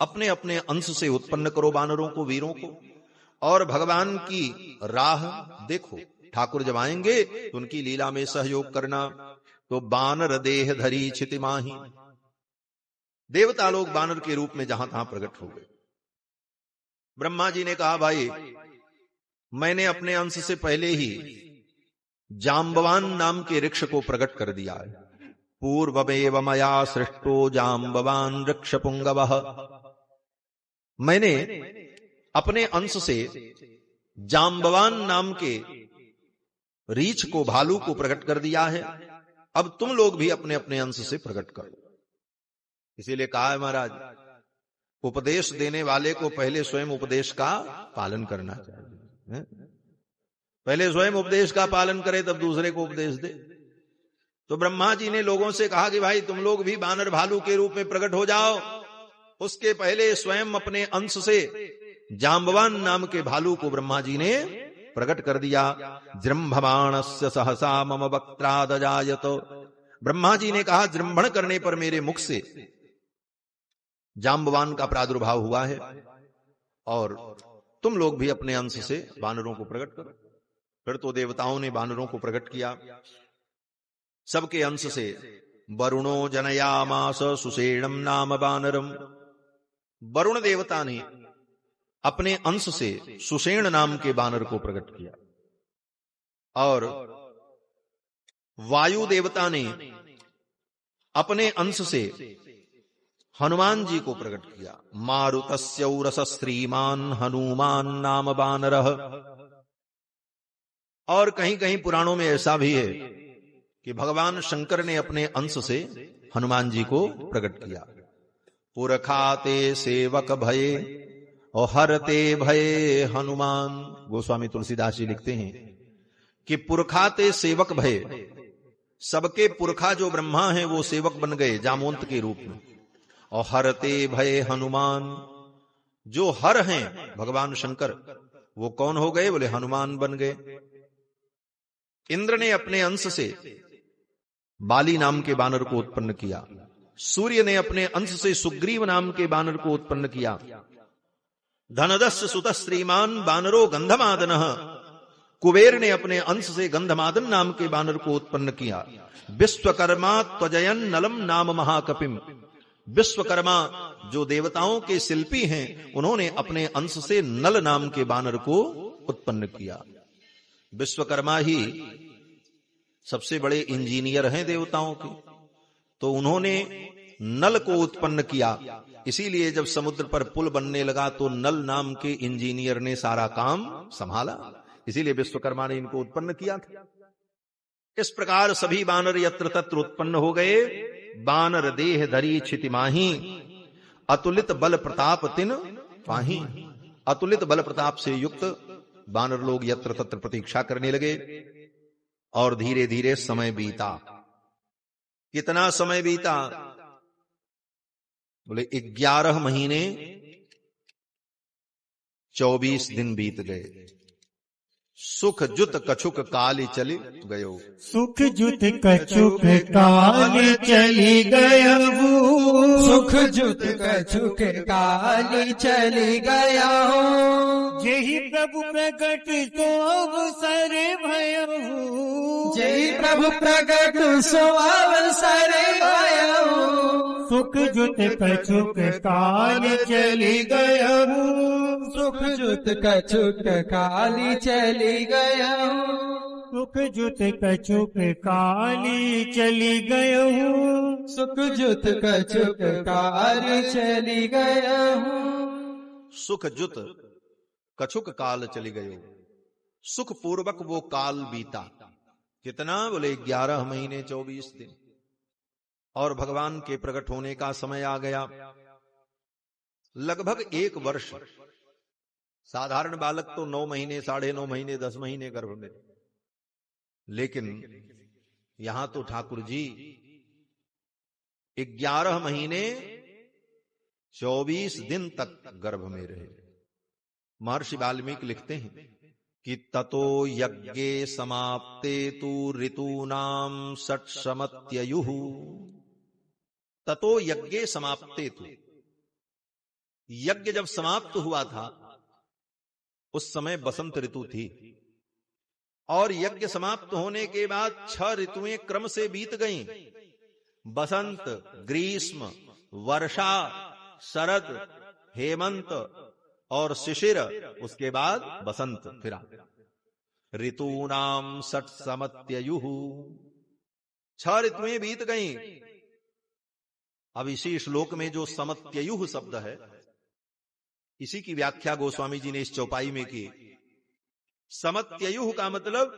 अपने अपने अंश से उत्पन्न करो बानरों को, वीरों को, और भगवान की राह देखो। ठाकुर जब आएंगे तो उनकी लीला में सहयोग करना। तो बानर देह धरी छिति माही, देवता लोग बानर के रूप में जहां तहां प्रकट हो गए। ब्रह्मा जी ने कहा भाई मैंने अपने अंश से पहले ही जाम्बवान नाम के वृक्ष को प्रकट कर दिया है। पूर्वमेव मया सृष्टो जाम्बवान वृक्ष पुंगवः। मैंने अपने अंश से जाम्बवान नाम के रीछ को, भालू को प्रकट कर दिया है। अब तुम लोग भी अपने अपने अंश से प्रकट करो। इसीलिए कहा है महाराज, उपदेश देने वाले को पहले स्वयं उपदेश का पालन करना चाहिए। पहले स्वयं उपदेश का पालन करे तब दूसरे को उपदेश दे। तो ब्रह्मा जी ने लोगों से कहा कि भाई तुम लोग भी बानर भालू के रूप में प्रकट हो जाओ। उसके पहले स्वयं अपने अंश से जाम्बवान नाम के भालू को ब्रह्मा जी ने प्रकट कर दिया। जृंभमाणस्य सहसा मम वक्त्रादजायत। ब्रह्मा जी ने कहा जृंभण करने पर मेरे मुख से जाम्बवान का प्रादुर्भाव हुआ है, और तुम लोग भी अपने अंश से बानरों को प्रकट करो। फिर तो देवताओं ने बानरों को प्रकट किया। सबके अंश से वरुणो जनयामास सुषेणम नाम बानरम। वरुण देवता ने अपने अंश से सुषेण नाम के बानर को प्रकट किया और वायु देवता ने अपने अंश से हनुमान जी को प्रकट किया। मारुतस्यौरस श्रीमान हनुमान नाम बानरः। और कहीं कहीं पुराणों में ऐसा भी है कि भगवान शंकर ने अपने अंश से हनुमान जी को प्रकट किया। पुरखाते सेवक भये और हरते भये हनुमान। गोस्वामी तुलसीदास जी लिखते हैं कि पुरखाते सेवक भय, सबके पुरखा जो ब्रह्मा हैं वो सेवक बन गए जामवंत के रूप में। और हरते भय हनुमान, जो हर हैं भगवान शंकर वो कौन हो गए? बोले हनुमान बन गए। इंद्र ने अपने अंश से बाली नाम के बानर को उत्पन्न किया। सूर्य ने अपने अंश से सुग्रीव नाम के बानर को उत्पन्न किया। धनदस्य सुत श्रीमान बानरो गंधमादनः। कुबेर ने अपने अंश से गंधमादन नाम के बानर को उत्पन्न किया। विश्वकर्मा त्वजयन नलम नाम महाकपिम। विश्वकर्मा जो देवताओं के शिल्पी हैं, उन्होंने अपने अंश से नल नाम के बानर को उत्पन्न किया। विश्वकर्मा ही सबसे बड़े इंजीनियर हैं देवताओं के, तो उन्होंने नल को उत्पन्न किया। इसीलिए जब समुद्र पर पुल बनने लगा तो नल नाम के इंजीनियर ने सारा काम संभाला, इसीलिए विश्वकर्मा ने इनको उत्पन्न किया था। इस प्रकार सभी बानर यत्र तत्र उत्पन्न हो गए। बानर देह धरी क्षिति माही, अतुलित बल प्रताप तिन पाही। अतुलित बल प्रताप से युक्त बानर लोग यत्र तत्र प्रतीक्षा करने लगे और धीरे धीरे समय बीता। कितना समय बीता? बोले 11 महीने 24 दिन बीत गए। सुख जुत कछुक काली चली गयो। सुख जुत कछुक काली चली गयो। सुख जुत कछुक काली चली गया। जेहि प्रभु प्रगट सो अवसर भयो। जेहि प्रभु प्रगट सो अवसर भयो। सुख जुत कछुक काली चली गयो। सुख जुत कछुक काली चली गया। सुख जुत कछुक काली चली गयो। सुख जुत कछुक काली चली गया। सुख जुत कछुक काल चली गयो। सुख पूर्वक वो काल बीता। कितना? बोले 11 महीने 24 दिन। और भगवान के प्रकट होने का समय आ गया। लगभग 1 वर्ष। साधारण बालक तो 9 महीने 9.5 महीने 10 महीने गर्भ में, लेकिन यहां तो ठाकुर जी 11 महीने 24 दिन तक गर्भ में रहे। महर्षि वाल्मीकि लिखते हैं कि ततो यज्ञे समाप्ते तु ऋतूनाम षट्समत्ययुः। ततो यज्ञे समाप्ते तु, यज्ञ जब समाप्त हुआ था उस समय बसंत ऋतु थी। और यज्ञ समाप्त होने के बाद 6 ऋतुएं क्रम से बीत गईं। बसंत, ग्रीष्म, वर्षा, शरद, हेमंत और शिशिर। उसके बाद बसंत फिरा। ऋतूनाम षट्समत्ययुः। 6 ऋतुएं बीत गईं। अब इसी श्लोक में जो समत्ययुः शब्द है, इसी की व्याख्या गोस्वामी जी ने इस चौपाई में की। समत्ययुः का मतलब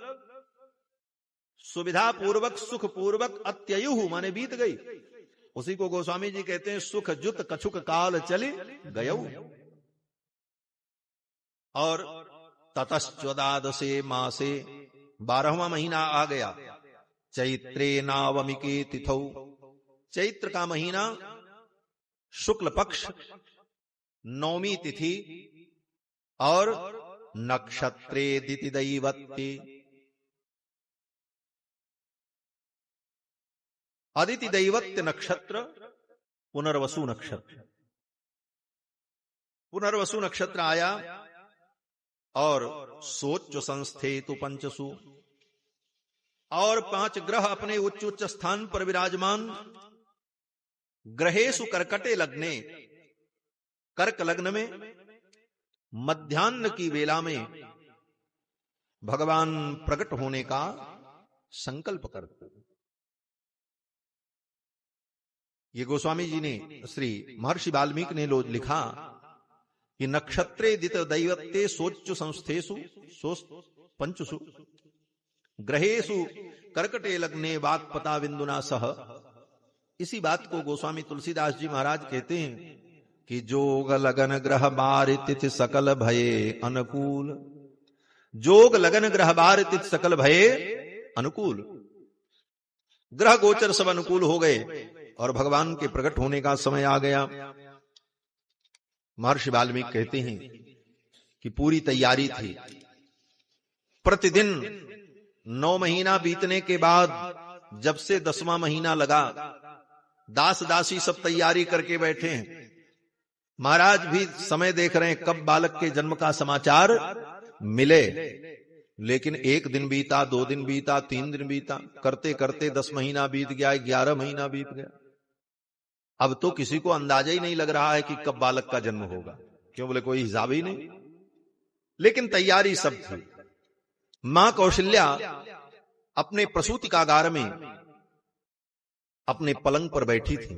सुविधा पूर्वक, सुख पूर्वक, अत्ययुः माने बीत गई। उसी को गोस्वामी जी कहते हैं सुख जुत कछुक काल चली गयो। और ततश्चोदादशे मासे, 12वां महीना आ गया। चैत्रे नावमिके तिथौ, चैत्र का महीना शुक्ल पक्ष 9वीं तिथि और नक्षत्रे दिति दैवत्ति। अदिति दैवत्य नक्षत्र पुनर्वसु नक्षत्र। पुनर्वसु नक्षत्र आया और सोच संस्थेतु पंचसु। और 5 ग्रह अपने उच्च उच्च स्थान पर विराजमान। ग्रहेषु कर्कटे लग्ने, कर्क लग्न में मध्याह्न की वेला में भगवान प्रकट होने का संकल्प करते। ये गोस्वामी जी ने, श्री महर्षि वाल्मीकि ने लिखा कि नक्षत्रे दित दैवत्ते सोच्चु संस्थेषु पंचसु ग्रहेषु कर्कटे लग्ने वाक्पता बिंदुना सह। इसी बात को गोस्वामी तुलसीदास जी महाराज कहते हैं कि जोग लगन ग्रह बार तिथि सकल भये अनुकूल। जोग लगन ग्रह बार तिथि सकल भये अनुकूल। ग्रह गोचर सब अनुकूल हो गए और भगवान के प्रकट होने का समय आ गया। महर्षि वाल्मीकि कहते हैं कि पूरी तैयारी थी। प्रतिदिन 9 महीना बीतने के बाद जब से 10वां महीना लगा, दास दासी सब तैयारी करके बैठे हैं। महाराज भी समय देख रहे हैं कब बालक के जन्म का समाचार मिले। लेकिन 1 दिन बीता, 2 दिन बीता, 3 दिन बीता, करते करते 10 महीना बीत गया, 11 महीना बीत गया। अब तो किसी को अंदाजा ही नहीं लग रहा है कि कब बालक का जन्म होगा। क्यों बोले कोई हिसाब ही नहीं। लेकिन तैयारी सब थी। मां कौशल्या अपने प्रसूतिकागार में अपने पलंग पर बैठी थी।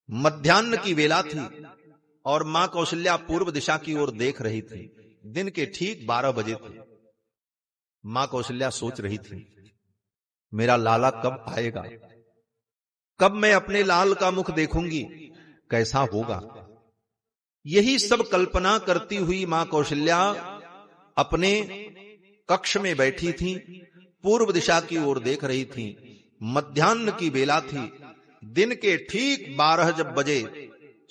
मध्याह्न की वेला थी और मां कौशल्या पूर्व दिशा की ओर देख रही थी। दिन के ठीक 12 बजे थे। मां कौशल्या सोच रही थी, मेरा लाला कब आएगा, कब मैं अपने लाल का मुख देखूंगी, कैसा होगा। यही सब कल्पना करती हुई मां कौशल्या अपने कक्ष में बैठी थी, पूर्व दिशा की ओर देख रही थी। मध्याह्न की बेला थी। दिन के ठीक 12 जब बजे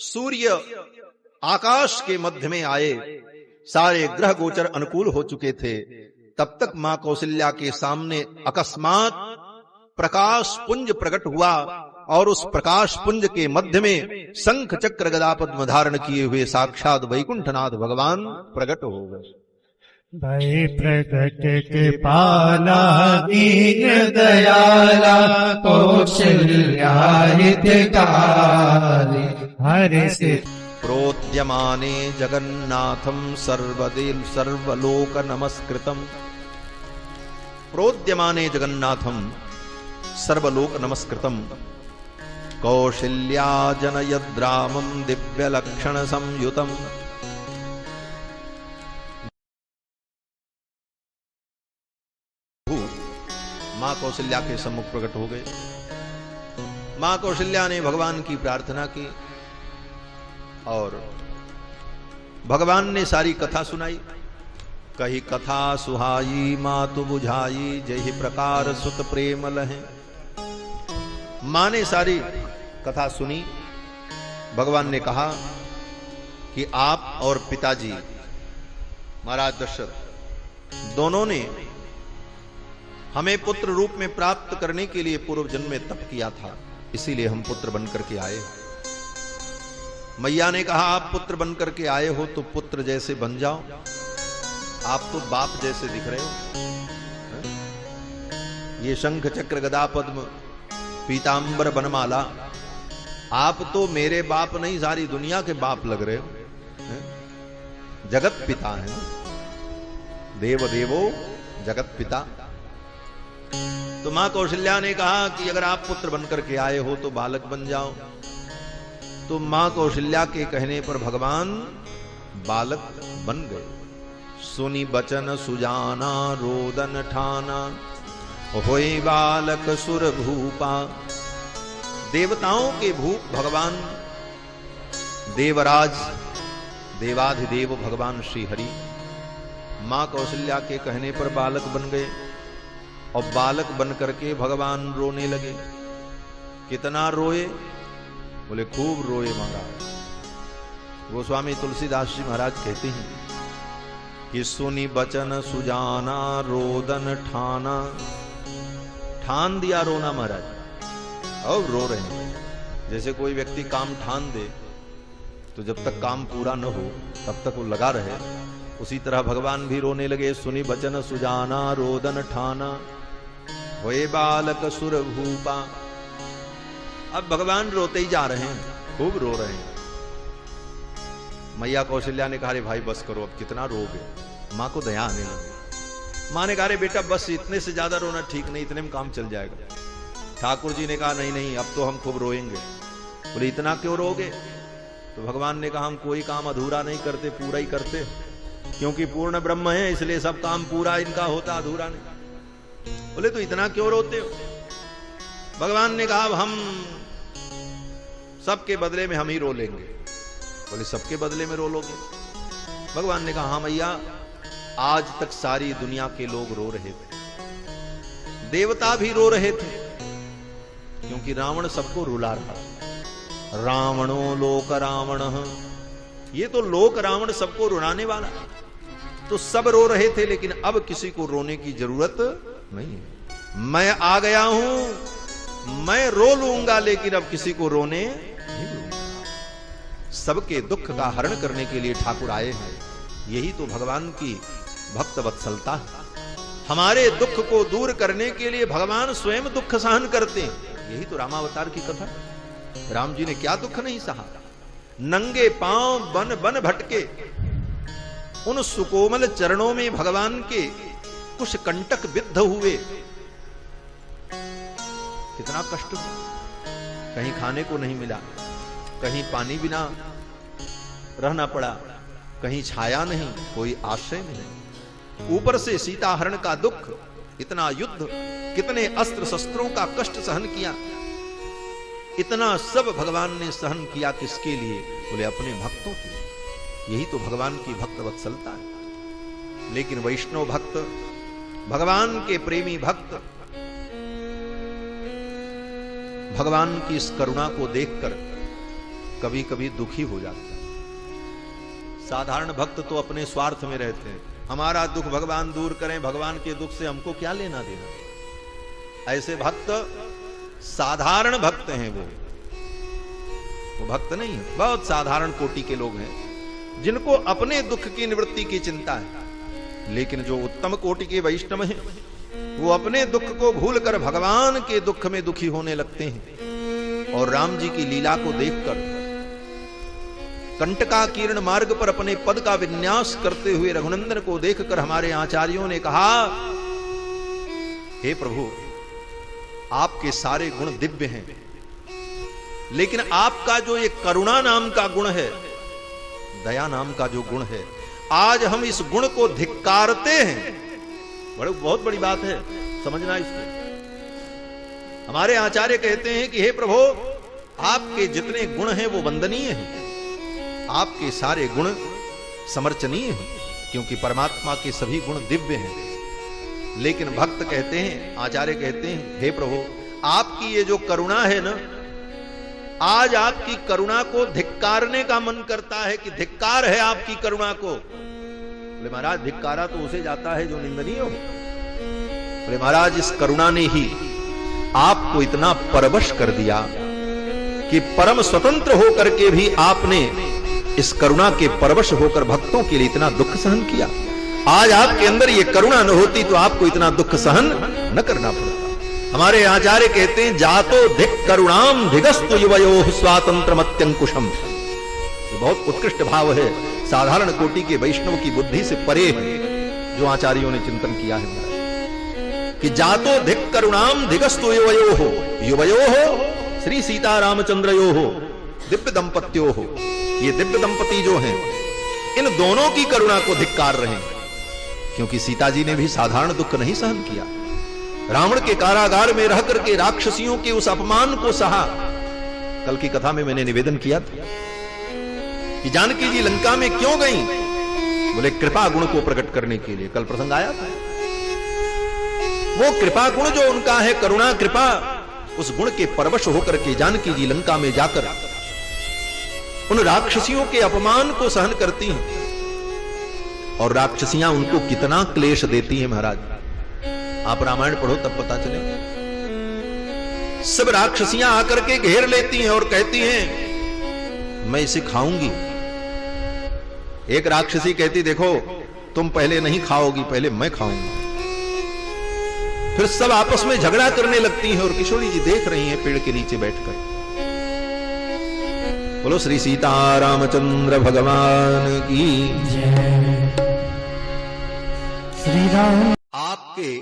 सूर्य आकाश के मध्य में आए, सारे ग्रह गोचर अनुकूल हो चुके थे। तब तक मां कौशल्या के सामने अकस्मात प्रकाश पुंज प्रकट हुआ और उस प्रकाश पुंज के मध्य में शंख चक्र गदा पद्म धारण किए हुए साक्षात वैकुंठनाथ भगवान प्रकट हो गए। भय प्रकट के पाला दीन दयाला कौशल्या हितकारी हरि से प्रोद्यमाने जगन्नाथम सर्वलोक नमस्कृतम। प्रोद्यमाने जगन्नाथम सर्वलोक नमस्कृतम कौशल्या जनयद्रामं दिव्य लक्षण संयुतम। मां कौशल्या के सम्मुख प्रकट हो गए। मां कौशल्या ने भगवान की प्रार्थना की और भगवान ने सारी कथा सुनाई। कही कथा सुहाई मातु बुझाई, जय प्रकार सुत प्रेम लहे। मां ने सारी कथा सुनी। भगवान ने कहा कि आप और पिताजी महाराज दशरथ दोनों ने हमें पुत्र रूप में प्राप्त करने के लिए पूर्व जन्म में तप किया था, इसीलिए हम पुत्र बनकर के आए। मैया ने कहा आप पुत्र बनकर के आए हो तो पुत्र जैसे बन जाओ, आप तो बाप जैसे दिख रहे हो। ये शंख चक्र गदा पद्म पीतांबर बनमाला, आप तो मेरे बाप नहीं सारी दुनिया के बाप लग रहे हो। जगत पिता है, देव देवो जगत पिता। तो मां कौशल्या ने कहा कि अगर आप पुत्र बनकर के आए हो तो बालक बन जाओ। तो मां कौशल्या के कहने पर भगवान बालक बन गए। सुनी बचन सुजाना रोदन ठाना, होए बालक सुर भूपा। देवताओं के भूप भगवान देवराज देवाधिदेव भगवान श्री हरि मां कौशल्या के कहने पर बालक बन गए और बालक बन करके भगवान रोने लगे। कितना रोए? बोले खूब रोए महाराज। गोस्वामी तुलसीदास जी महाराज कहते हैं कि सुनी बचन सुजाना रोदन ठाना। ठान दिया रोना महाराज और रो रहे हैं। जैसे कोई व्यक्ति काम ठान दे तो जब तक काम पूरा न हो तब तक वो लगा रहे, उसी तरह भगवान भी रोने लगे। सुनी बचन सुजाना रोदन ठाना, होए बालक सुर भूपा। अब भगवान रोते ही जा रहे हैं, खूब रो रहे हैं। मैया कौशल्या ने कहा, अरे भाई बस करो, अब कितना रोगे। मां को दया आने लगी। मां ने कहा, अरे बेटा बस, इतने से ज्यादा रोना ठीक नहीं, इतने में काम चल जाएगा। ठाकुर जी ने कहा, नहीं नहीं, अब तो हम खूब रोएंगे। बोले, इतना क्यों रोगे? तो भगवान ने कहा, हम कोई काम अधूरा नहीं करते, पूरा ही करते, क्योंकि पूर्ण ब्रह्म है, इसलिए सब काम पूरा इनका होता, अधूरा नहीं। बोले, तो इतना क्यों रोते हो? भगवान ने कहा, अब हम सबके बदले में हम ही रो लेंगे। बोले, सबके बदले में रो लोगे? भगवान ने कहा, हाँ मैया, आज तक सारी दुनिया के लोग रो रहे थे, देवता भी रो रहे थे, क्योंकि रावण सबको रुला रहा था। रावणो लोक रावण, ये तो लोक रावण सबको रुलाने वाला, तो सब रो रहे थे, लेकिन अब किसी को रोने की जरूरत नहीं है। मैं आ गया हूं, मैं रो लूंगा, लेकिन अब किसी को रोने नहीं दूंगा। सबके दुख का हरण करने के लिए ठाकुर आए हैं। यही तो भगवान की भक्त वत्सलता है। हमारे दुख को दूर करने के लिए भगवान स्वयं दुख सहन करते हैं। यही तो रामावतार की कथा। राम जी ने क्या दुख नहीं सहा। नंगे पांव बन बन भटके, उन सुकोमल चरणों में भगवान के कुछ कंटक विद्ध हुए। कितना कष्ट, कहीं खाने को नहीं मिला, कहीं पानी बिना रहना पड़ा, कहीं छाया नहीं, कोई आश्रय नहीं, ऊपर से सीता हरण का दुख, इतना युद्ध, कितने अस्त्र शस्त्रों का कष्ट सहन किया। इतना सब भगवान ने सहन किया किसके लिए? बोले, अपने भक्तों के लिए। यही तो भगवान की भक्त वत्सलता है। लेकिन वैष्णव भक्त, भगवान के प्रेमी भक्त, भगवान की इस करुणा को देखकर कभी कभी दुखी हो जाता है। साधारण भक्त तो अपने स्वार्थ में रहते हैं, हमारा दुख भगवान दूर करें, भगवान के दुख से हमको क्या लेना देना। ऐसे भक्त साधारण भक्त हैं, वो भक्त नहीं है, बहुत साधारण कोटि के लोग हैं जिनको अपने दुख की निवृत्ति की चिंता है। लेकिन जो उत्तम कोटि के वैष्णव हैं, वो अपने दुख को भूलकर भगवान के दुख में दुखी होने लगते हैं। और राम जी की लीला को देखकर, कंटकाकीर्ण मार्ग पर अपने पद का विन्यास करते हुए रघुनंदन को देखकर हमारे आचार्यों ने कहा, हे प्रभु, आपके सारे गुण दिव्य हैं, लेकिन आपका जो ये करुणा नाम का गुण है, दया नाम का जो गुण है, आज हम इस गुण को धिक्कारते हैं। बहुत बड़ी बात है, समझना इसको। हमारे आचार्य कहते हैं कि हे प्रभु, आपके जितने गुण हैं वो वंदनीय हैं, आपके सारे गुण समर्चनीय हैं, क्योंकि परमात्मा के सभी गुण दिव्य हैं। लेकिन भक्त कहते हैं, आचार्य कहते हैं, हे प्रभु, आपकी ये जो करुणा है ना, आज आपकी करुणा को धिक्कारने का मन करता है कि धिक्कार है आपकी करुणा को। बोले, महाराज, धिक्कारा तो उसे जाता है जो निंदनीय हो। बोले, महाराज, इस करुणा ने ही आपको इतना परवश कर दिया कि परम स्वतंत्र होकर के भी आपने इस करुणा के परवश होकर भक्तों के लिए इतना दुख सहन किया। आज आपके अंदर ये करुणा न होती तो आपको इतना दुख सहन न करना पड़ता। हमारे आचार्य कहते हैं, जातो धिक करुणाम धिगस्तु युवयोः स्वातंत्रमत्यंकुशम। ये बहुत उत्कृष्ट भाव है, साधारण कोटि के वैष्णव की बुद्धि से परे है, जो आचार्यों ने चिंतन किया है कि जातो धिक करुणाम धिगस्तु युवयोः, युवयोः श्री सीता रामचंद्रयोः दिव्य दंपत्योः। ये दिव्य दंपति जो हैं, इन दोनों की करुणा को धिक्कार रहे हैं, क्योंकि सीता जी ने भी साधारण दुख नहीं सहन किया। रावण के कारागार में रह करके राक्षसियों के उस अपमान को सहा। कल की कथा में मैंने निवेदन किया था कि जानकी जी लंका में क्यों गई? बोले, कृपा गुण को प्रकट करने के लिए। कल प्रसंग आया था। वो कृपा गुण जो उनका है, करुणा कृपा, उस गुण के परवश होकर के जानकी जी लंका में जाकर उन राक्षसियों के अपमान को सहन करती हैं। और राक्षसियां उनको कितना क्लेश देती हैं महाराज, आप रामायण पढ़ो तब पता चलेगा। सब राक्षसियां आकर के घेर लेती हैं और कहती हैं, मैं इसे खाऊंगी। एक राक्षसी कहती, देखो तुम पहले नहीं खाओगी, पहले मैं खाऊंगी। फिर सब आपस में झगड़ा करने लगती हैं और किशोरी जी देख रही हैं पेड़ के नीचे बैठकर। बोलो श्री सीता रामचंद्र भगवान की जय। श्री राम। आपके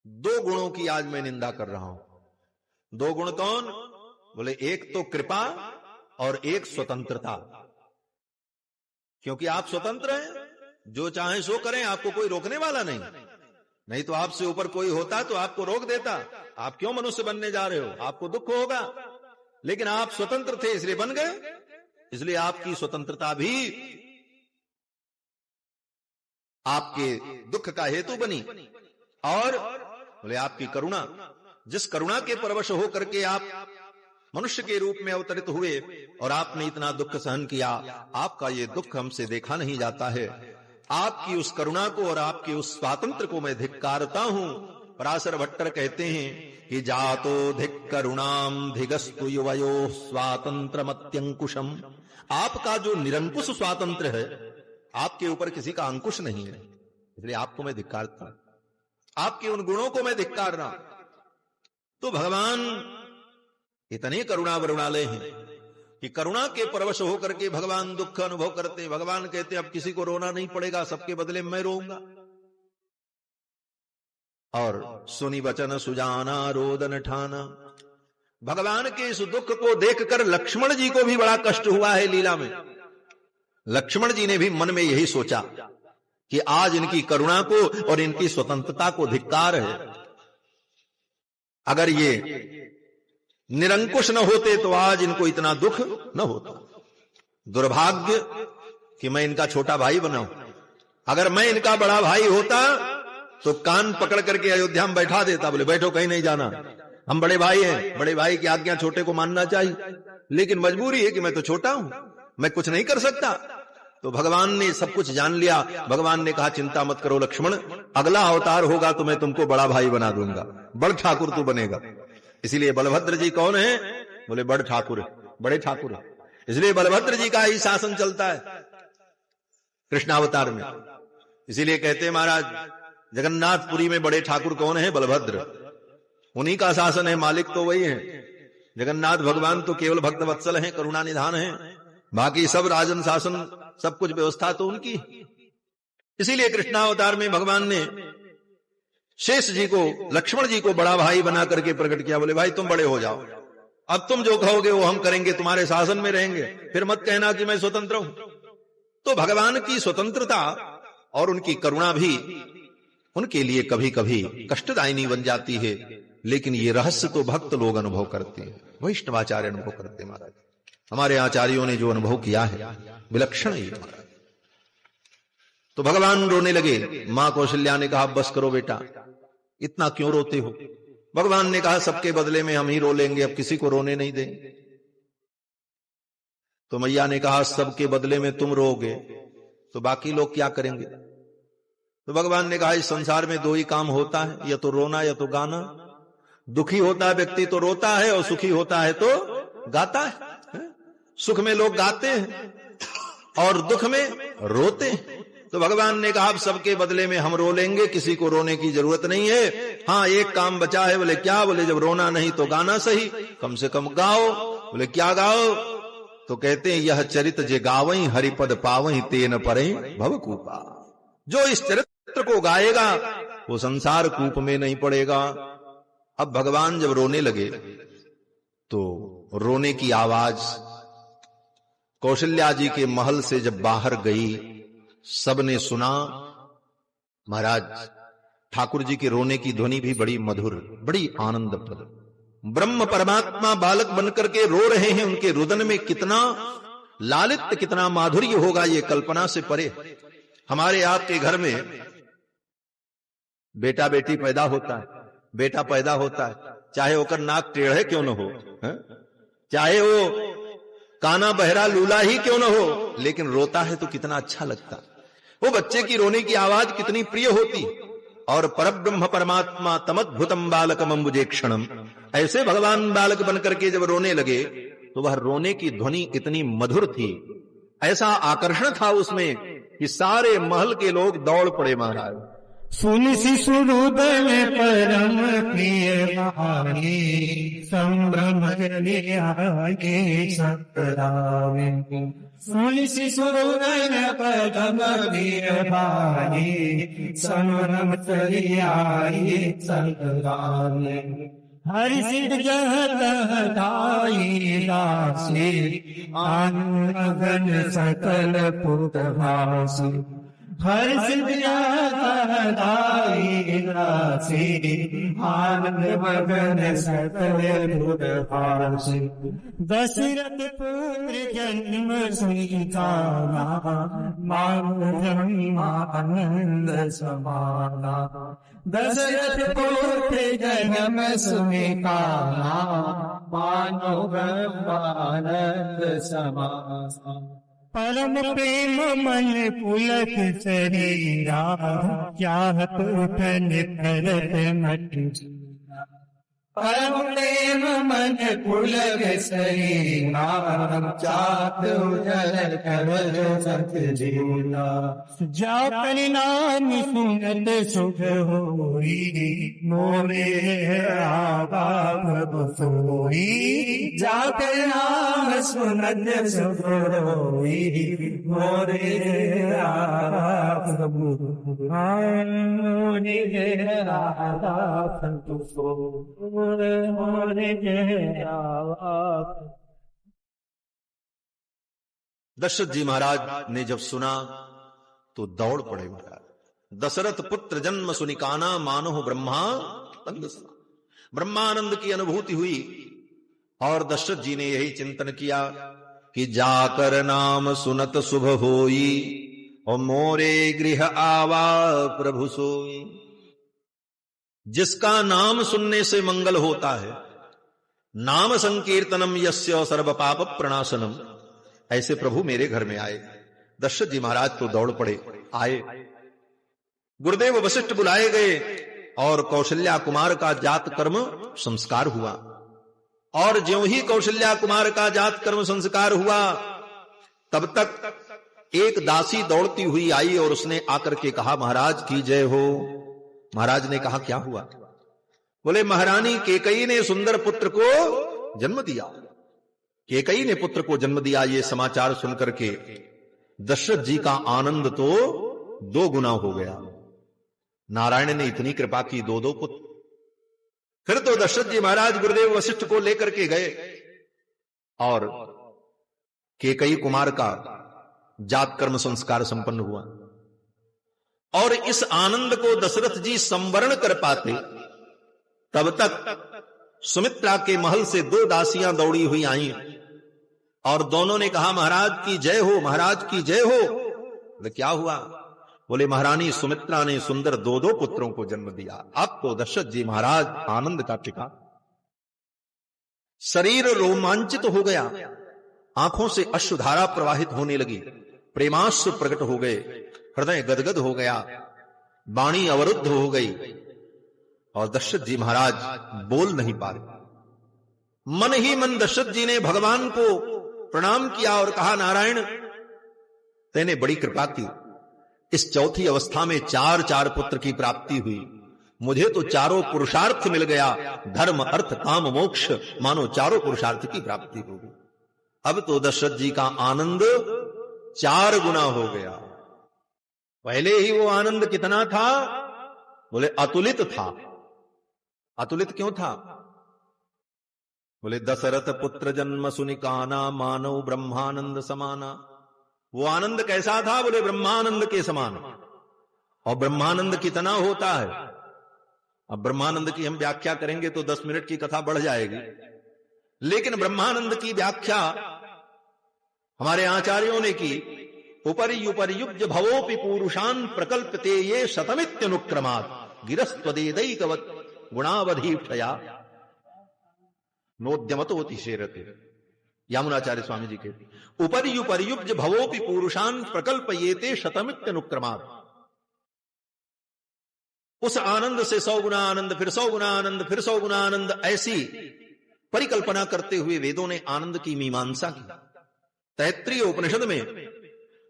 दो गुणों की आज मैं निंदा कर रहा हूं। दो गुण कौन? बोले एक तो कृपा और एक स्वतंत्रता। क्योंकि आप स्वतंत्र हैं, जो चाहे सो करें, आपको कोई रोकने वाला नहीं तो आपसे ऊपर कोई होता तो आपको रोक देता। आप क्यों मनुष्य बनने जा रहे हो? आपको दुख होगा, लेकिन आप स्वतंत्र थे इसलिए बन गए, इसलिए आपकी स्वतंत्रता भी आपके दुख का हेतु बनी। और बोले आपकी करुणा, जिस करुणा के परवश होकर के आप मनुष्य के रूप में अवतरित हुए और आपने इतना दुख सहन किया, आपका ये दुख हमसे देखा नहीं जाता है। आपकी उस करुणा को और आपके उस स्वातंत्र को मैं धिक्कारता हूं। पराशर भट्टर कहते हैं कि जातो धिक करुणाम धिगस्तु युवयो स्वातंत्रमत्यंकुशम। आपका जो निरंकुश स्वातंत्र है, आपके ऊपर किसी का अंकुश नहीं है, इसलिए आपको मैं धिक्कारता हूं, आपके उन गुणों को मैं धिक्कार रहा हूं। तो भगवान इतने करुणा वरुणालय हैं कि करुणा के परवश होकर के भगवान दुख अनुभव करते। भगवान कहते अब किसी को रोना नहीं पड़ेगा, सबके बदले मैं रोऊंगा। और सुनी वचन सुजाना रोदन ठाना। भगवान के इस दुख को देखकर लक्ष्मण जी को भी बड़ा कष्ट हुआ है लीला में। लक्ष्मण जी ने भी मन में यही सोचा कि आज इनकी करुणा को और इनकी स्वतंत्रता को धिक्कार है। अगर ये निरंकुश न होते तो आज इनको इतना दुख न होता। दुर्भाग्य कि मैं इनका छोटा भाई बना हूं। अगर मैं इनका बड़ा भाई होता तो कान पकड़ करके अयोध्या में बैठा देता, बोले बैठो कहीं नहीं जाना, हम बड़े भाई हैं, बड़े भाई की आज्ञा छोटे को मानना चाहिए। लेकिन मजबूरी है कि मैं तो छोटा हूं, मैं कुछ नहीं कर सकता। तो भगवान ने सब कुछ जान लिया। भगवान ने कहा चिंता मत करो लक्ष्मण, अगला अवतार होगा तो मैं तुमको बड़ा भाई बना दूंगा, बड़ ठाकुर तू बनेगा। इसीलिए बलभद्र जी कौन है? बोले बड़ ठाकुर, बड़े ठाकुर है। इसलिए बलभद्र जी का ही शासन चलता है कृष्णावतार में। इसीलिए कहते हैं महाराज जगन्नाथपुरी में बड़े ठाकुर कौन है? बलभद्र। उन्हीं का शासन है, मालिक तो वही है। जगन्नाथ भगवान तो केवल भक्त वत्सल हैं, करुणा निधान है, बाकी सब राजन शासन सब कुछ व्यवस्था तो उनकी। इसीलिए कृष्णावतार में भगवान ने शेष जी को, लक्ष्मण जी को बड़ा भाई बना करके प्रकट किया। बोले भाई तुम बड़े हो जाओ, अब तुम जो कहोगे वो हम करेंगे, तुम्हारे शासन में रहेंगे, फिर मत कहना कि मैं स्वतंत्र हूं। तो भगवान की स्वतंत्रता और उनकी करुणा भी उनके लिए कभी कभी कष्टदायिनी बन जाती है, लेकिन ये रहस्य तो भक्त लोग अनुभव करते हैं, वैष्णवाचार्य अनुभव करते हैं। महाराज हमारे आचार्यों ने जो अनुभव किया है विलक्षण है महाराज। तो भगवान रोने लगे। मां कौशल्या ने कहा बस करो बेटा, इतना क्यों रोते हो? भगवान ने कहा सबके बदले में हम ही रो लेंगे, अब किसी को रोने नहीं देंगे। तो मैया ने कहा सबके बदले में तुम रोगे तो बाकी लोग क्या करेंगे? तो भगवान ने कहा इस संसार में दो ही काम होता है, या तो रोना या तो गाना। दुखी होता है व्यक्ति तो रोता है, और सुखी होता है तो गाता है। सुख में लोग गाते हैं और दुख में रोते हैं। तो भगवान ने कहा अब सबके बदले में हम रो लेंगे, किसी को रोने की जरूरत नहीं है। हाँ एक काम बचा है। बोले क्या? बोले जब रोना नहीं तो गाना सही, कम से कम गाओ। बोले क्या गाओ? तो कहते हैं यह चरित जे गावई हरिपद पावई तेन परे भवकूपा। जो इस चरित्र को गाएगा वो संसार कूप में नहीं पड़ेगा। अब भगवान जब रोने लगे तो रोने की आवाज कौशल्या जी के महल से जब बाहर गई, सबने सुना। महाराज ठाकुर जी के रोने की ध्वनि भी बड़ी मधुर, बड़ी आनंदप्रद। ब्रह्म परमात्मा बालक बनकर के रो रहे हैं, उनके रुदन में कितना लालित्य, कितना माधुर्य होगा ये कल्पना से परे। हमारे आपके घर में बेटा बेटी पैदा होता है, बेटा पैदा होता है, चाहे होकर नाक टेढ़े क्यों न हो, चाहे वो काना बहरा लूला ही क्यों न हो, लेकिन रोता है तो कितना अच्छा लगता। वो बच्चे की रोने की आवाज कितनी प्रिय होती। और परब्रह्म परमात्मा तमद्भुतम बालकम अम्बुजे क्षणम, ऐसे भगवान बालक बनकर के जब रोने लगे तो वह रोने की ध्वनि इतनी मधुर थी, ऐसा आकर्षण था उसमें कि सारे महल के लोग दौड़ पड़े महाराज। सुन शिशुरुदन परम प्रिय भाई संभ्रम आगे सतरावे। सुन शिशुरुदन परम प्रिय भाई संभ्रम आगे सतरावे। हर सिद्ध जगत दाई दासी आनंद सकल पुत भासी। हर सिद्ध जगत दाई दासी आनंद मगन सकल पुत भासी। दशरथ पुत्र जन्म सुनिकाना मानो आनंद समाना। दशरथ पुत्र जन्म सुनिकाना मानो ब्रह्मानंद समाना। परम प्रेम मन पुलक शरीरा चाहत उठन भरत मट। परम प्रेम मन पुलक शरीरा चाहत उठन भरत जीना। जा परिणाम सुनत सुख होई मोरे आवा प्रभु सोई। जा परिणाम सुनत सुख होई मोरे आवा प्रभु मोरे आवा संतु सो मोरे आवा। दशरथ जी महाराज ने जब सुना तो दौड़ पड़े महाराज। दशरथ पुत्र जन्म सुनिकाना मानो ब्रह्मानंद की अनुभूति हुई और दशरथ जी ने यही चिंतन किया कि जाकर नाम सुनत शुभ होई और मोरे गृह आवा प्रभु सोई। जिसका नाम सुनने से मंगल होता है, नाम संकीर्तनम यस्य सर्व पाप प्रणाशनम, ऐसे प्रभु मेरे घर में आए। दशरथ जी महाराज तो दौड़ पड़े, आए। गुरुदेव वशिष्ठ बुलाए गए और कौशल्या कुमार का जात कर्म संस्कार हुआ। और ज्यों ही कौशल्या कुमार का जात कर्म संस्कार हुआ, तब तक एक दासी दौड़ती हुई आई और उसने आकर के कहा, महाराज की जय हो। महाराज ने कहा, क्या हुआ? बोले, महारानी केकई ने सुंदर पुत्र को जन्म दिया। केकई ने पुत्र को जन्म दिया। ये समाचार सुनकर के दशरथ जी का आनंद तो 2 गुना हो गया। नारायण ने इतनी कृपा की, 2 पुत्र। फिर तो दशरथ जी महाराज गुरुदेव वशिष्ठ को लेकर के गए और केकई कुमार का जात कर्म संस्कार संपन्न हुआ। और इस आनंद को दशरथ जी संवरण कर पाते, तब तक सुमित्रा के महल से 2 दासियां दौड़ी हुई आई और दोनों ने कहा, महाराज की जय हो, महाराज की जय हो। बोले, क्या हुआ? बोले, महारानी सुमित्रा ने सुंदर 2 पुत्रों को जन्म दिया। अब तो दशरथ जी महाराज आनंद का ठिकाना, शरीर रोमांचित हो गया, आंखों से अश्रुधारा प्रवाहित होने लगी, प्रेमाश्रु प्रकट हो गए, हृदय गदगद हो गया, वाणी अवरुद्ध हो गई और दशरथ जी महाराज बोल नहीं पा रहे। मन ही मन दशरथ जी ने भगवान को प्रणाम किया और कहा, नारायण तेने बड़ी कृपा की। इस चौथी अवस्था में 4 पुत्र की प्राप्ति हुई। मुझे तो 4 पुरुषार्थ मिल गया, धर्म अर्थ काम मोक्ष, मानो 4 पुरुषार्थ की प्राप्ति हो गई। अब तो दशरथ जी का आनंद 4 गुना हो गया। पहले ही वो आनंद कितना था? बोले, अतुलित था। अतुलित क्यों था? बोले, दशरथ पुत्र जन्म सुनिकाना मानव ब्रह्मानंद समाना। वो आनंद कैसा था? बोले, ब्रह्मानंद के समान। और ब्रह्मानंद कितना होता है? अब ब्रह्मानंद की हम व्याख्या करेंगे तो 10 मिनट की कथा बढ़ जाएगी, लेकिन ब्रह्मानंद की व्याख्या हमारे आचार्यों ने की। उपरियुपरियुज्य भवोपि पुरुषान प्रकल्पते ये शतमित्यनुक्रमात् गिरस्त्वदेदैकवत् गुणावधीक्षया नोद्यमतोतिशेरते। यामुनाचार्य स्वामी जी के उपरियुपरियुज्य भवोपि पुरुषान प्रकल्पयेते शतमित्यनुक्रमात्। उस आनंद से 100 गुना आनंद, फिर 100 गुना आनंद, फिर 100 गुना आनंद, ऐसी परिकल्पना करते हुए वेदों ने आनंद की मीमांसा की। तैत्रीय उपनिषद में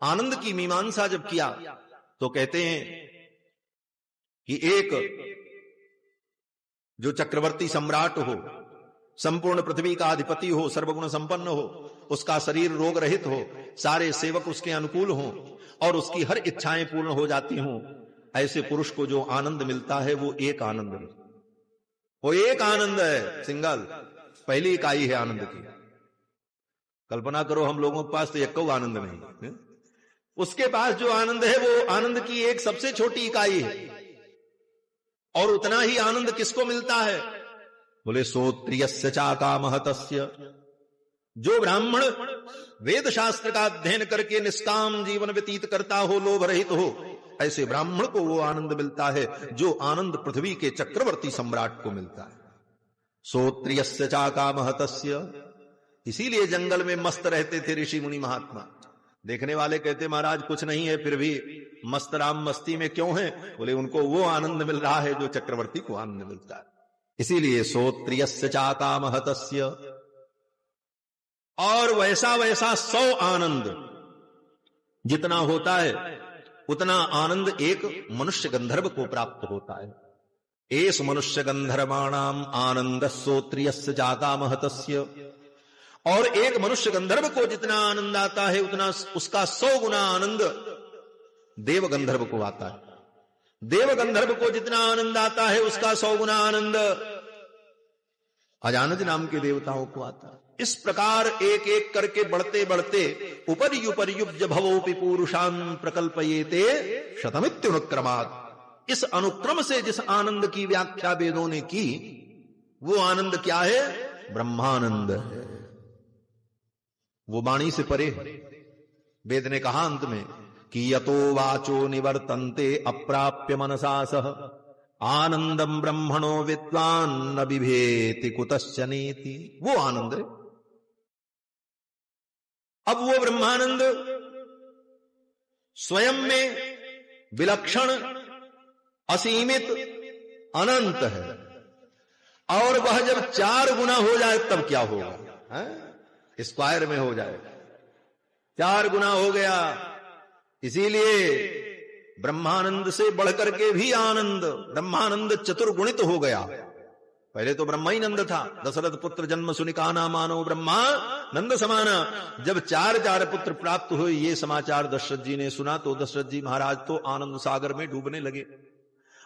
आनंद की मीमांसा जब किया तो कहते हैं कि एक जो चक्रवर्ती सम्राट हो, संपूर्ण पृथ्वी का अधिपति हो, सर्वगुण संपन्न हो, उसका शरीर रोग रहित हो, सारे सेवक उसके अनुकूल हों और उसकी हर इच्छाएं पूर्ण हो जाती हों, ऐसे पुरुष को जो आनंद मिलता है वो एक आनंद है, वो एक आनंद है, सिंगल, पहली इकाई है आनंद की। कल्पना करो हम लोगों के पास तो एक आनंद नहीं है, उसके पास जो आनंद है वो आनंद की एक सबसे छोटी इकाई है। और उतना ही आनंद किसको मिलता है? बोले सोत्रियस्य चाकामहतस्य, जो ब्राह्मण वेद शास्त्र का अध्ययन करके निष्काम जीवन व्यतीत करता हो, लोभ रहित हो, ऐसे ब्राह्मण को वो आनंद मिलता है जो आनंद पृथ्वी के चक्रवर्ती सम्राट को मिलता है। सोत्रियस्य चाकामहतस्य, इसीलिए जंगल में मस्त रहते थे ऋषि मुनि महात्मा। देखने वाले कहते महाराज कुछ नहीं है, फिर भी मस्त राम मस्ती में क्यों है? बोले उनको वो आनंद मिल रहा है जो चक्रवर्ती को आनंद मिलता है। इसीलिए सोत्रियस्य चाकामहतस्य, और वैसा वैसा 100 आनंद जितना होता है उतना आनंद एक मनुष्य गंधर्व को प्राप्त होता है। एस मनुष्य गंधर्वाणाम आनंद सोत्रियस्य चाकामहतस्य, और एक मनुष्य गंधर्व को जितना आनंद आता है उतना उसका 100 गुना आनंद देव गंधर्व को आता है। देव गंधर्व को जितना आनंद आता है उसका 100 गुना आनंद अजानज नाम के देवताओं को आता है। इस प्रकार एक एक करके बढ़ते बढ़ते उपर्युपर्युब्ज भवोपि पूरुषान् प्रकल्पयेते शतमित्युनुक्रमात्, इस अनुक्रम से जिस आनंद की व्याख्या वेदों ने की वो आनंद क्या है? ब्रह्मानंद है। वो वाणी से परे है। वेद ने कहा अंत में कि यतो वाचो निवर्तन्ते अप्राप्य मनसा सह आनंदम ब्रह्मणो विद्वान न बिभेति कुतश्च नीति। वो आनंद है। अब वो ब्रह्मानंद स्वयं में विलक्षण, असीमित, अनंत है, और वह जब 4 गुना हो जाए तब क्या होगा? स्क्वायर में हो जाए, 4 गुना हो गया। इसीलिए ब्रह्मानंद से बढ़कर के भी आनंद, ब्रह्मानंद चतुर्गुणित हो गया। पहले तो ब्रह्म ही नंद था, दशरथ पुत्र जन्म सुनिकाना मानो ब्रह्मा नंद समाना। जब 4 पुत्र प्राप्त हुए ये समाचार दशरथ जी ने सुना तो दशरथ जी महाराज तो आनंद सागर में डूबने लगे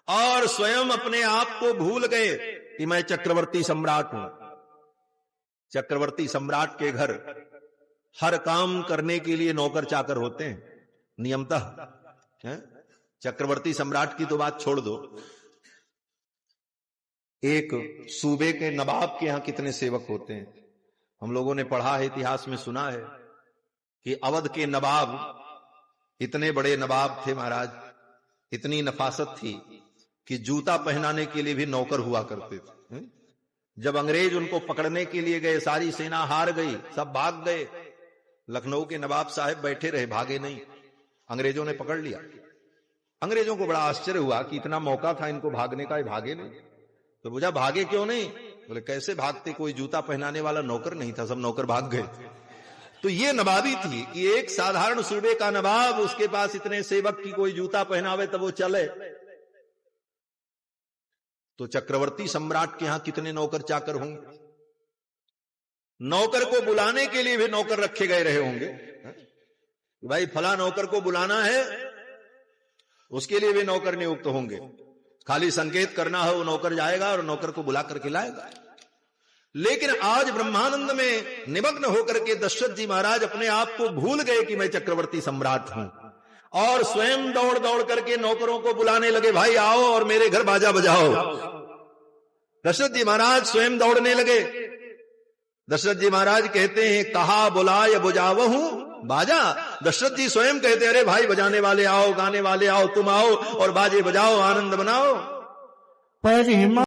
और स्वयं अपने आप को भूल गए कि मैं चक्रवर्ती सम्राट हूं। चक्रवर्ती सम्राट के घर हर काम करने के लिए नौकर चाकर होते हैं नियमतः। चक्रवर्ती सम्राट की तो बात छोड़ दो, एक सूबे के नवाब के यहां कितने सेवक होते हैं। हम लोगों ने पढ़ा है, इतिहास में सुना है कि अवध के नवाब इतने बड़े नवाब थे महाराज, इतनी नफासत थी कि जूता पहनाने के लिए भी नौकर हुआ करते थे। जब अंग्रेज उनको पकड़ने के लिए गए, सारी सेना हार गई, सब भाग गए, लखनऊ के नवाब साहब बैठे रहे, भागे नहीं। अंग्रेजों ने पकड़ लिया। अंग्रेजों को बड़ा आश्चर्य हुआ कि इतना मौका था इनको भागने का, ये भागे नहीं। तो पूछा भागे क्यों नहीं? बोले कैसे भागते, कोई जूता पहनाने वाला नौकर नहीं था, सब नौकर भाग गए। तो ये नवाबी थी कि एक साधारण सूबे का नवाब, उसके पास इतने सेवक की कोई जूता पहनावे तब वो चले। तो चक्रवर्ती सम्राट के यहां कितने नौकर चाकर होंगे? नौकर को बुलाने के लिए भी नौकर रखे गए रहे होंगे। भाई फला नौकर को बुलाना है, उसके लिए भी नौकर नियुक्त होंगे। खाली संकेत करना है, वो नौकर जाएगा और नौकर को बुला करके लाएगा। लेकिन आज ब्रह्मानंद में निमग्न होकर के दशरथ जी महाराज अपने आप को भूल गए कि मैं चक्रवर्ती सम्राट हूं, और स्वयं दौड़ दौड़ करके नौकरों को बुलाने लगे, भाई आओ और मेरे घर बाजा बजाओ। दशरथ जी महाराज स्वयं दौड़ने लगे। दशरथ जी महाराज कहते हैं कहा बुलाय बुझावहू बाजा। दशरथ जी स्वयं कहते अरे भाई बजाने वाले आओ, गाने वाले आओ, तुम आओ और बाजे बजाओ, आनंद बनाओ।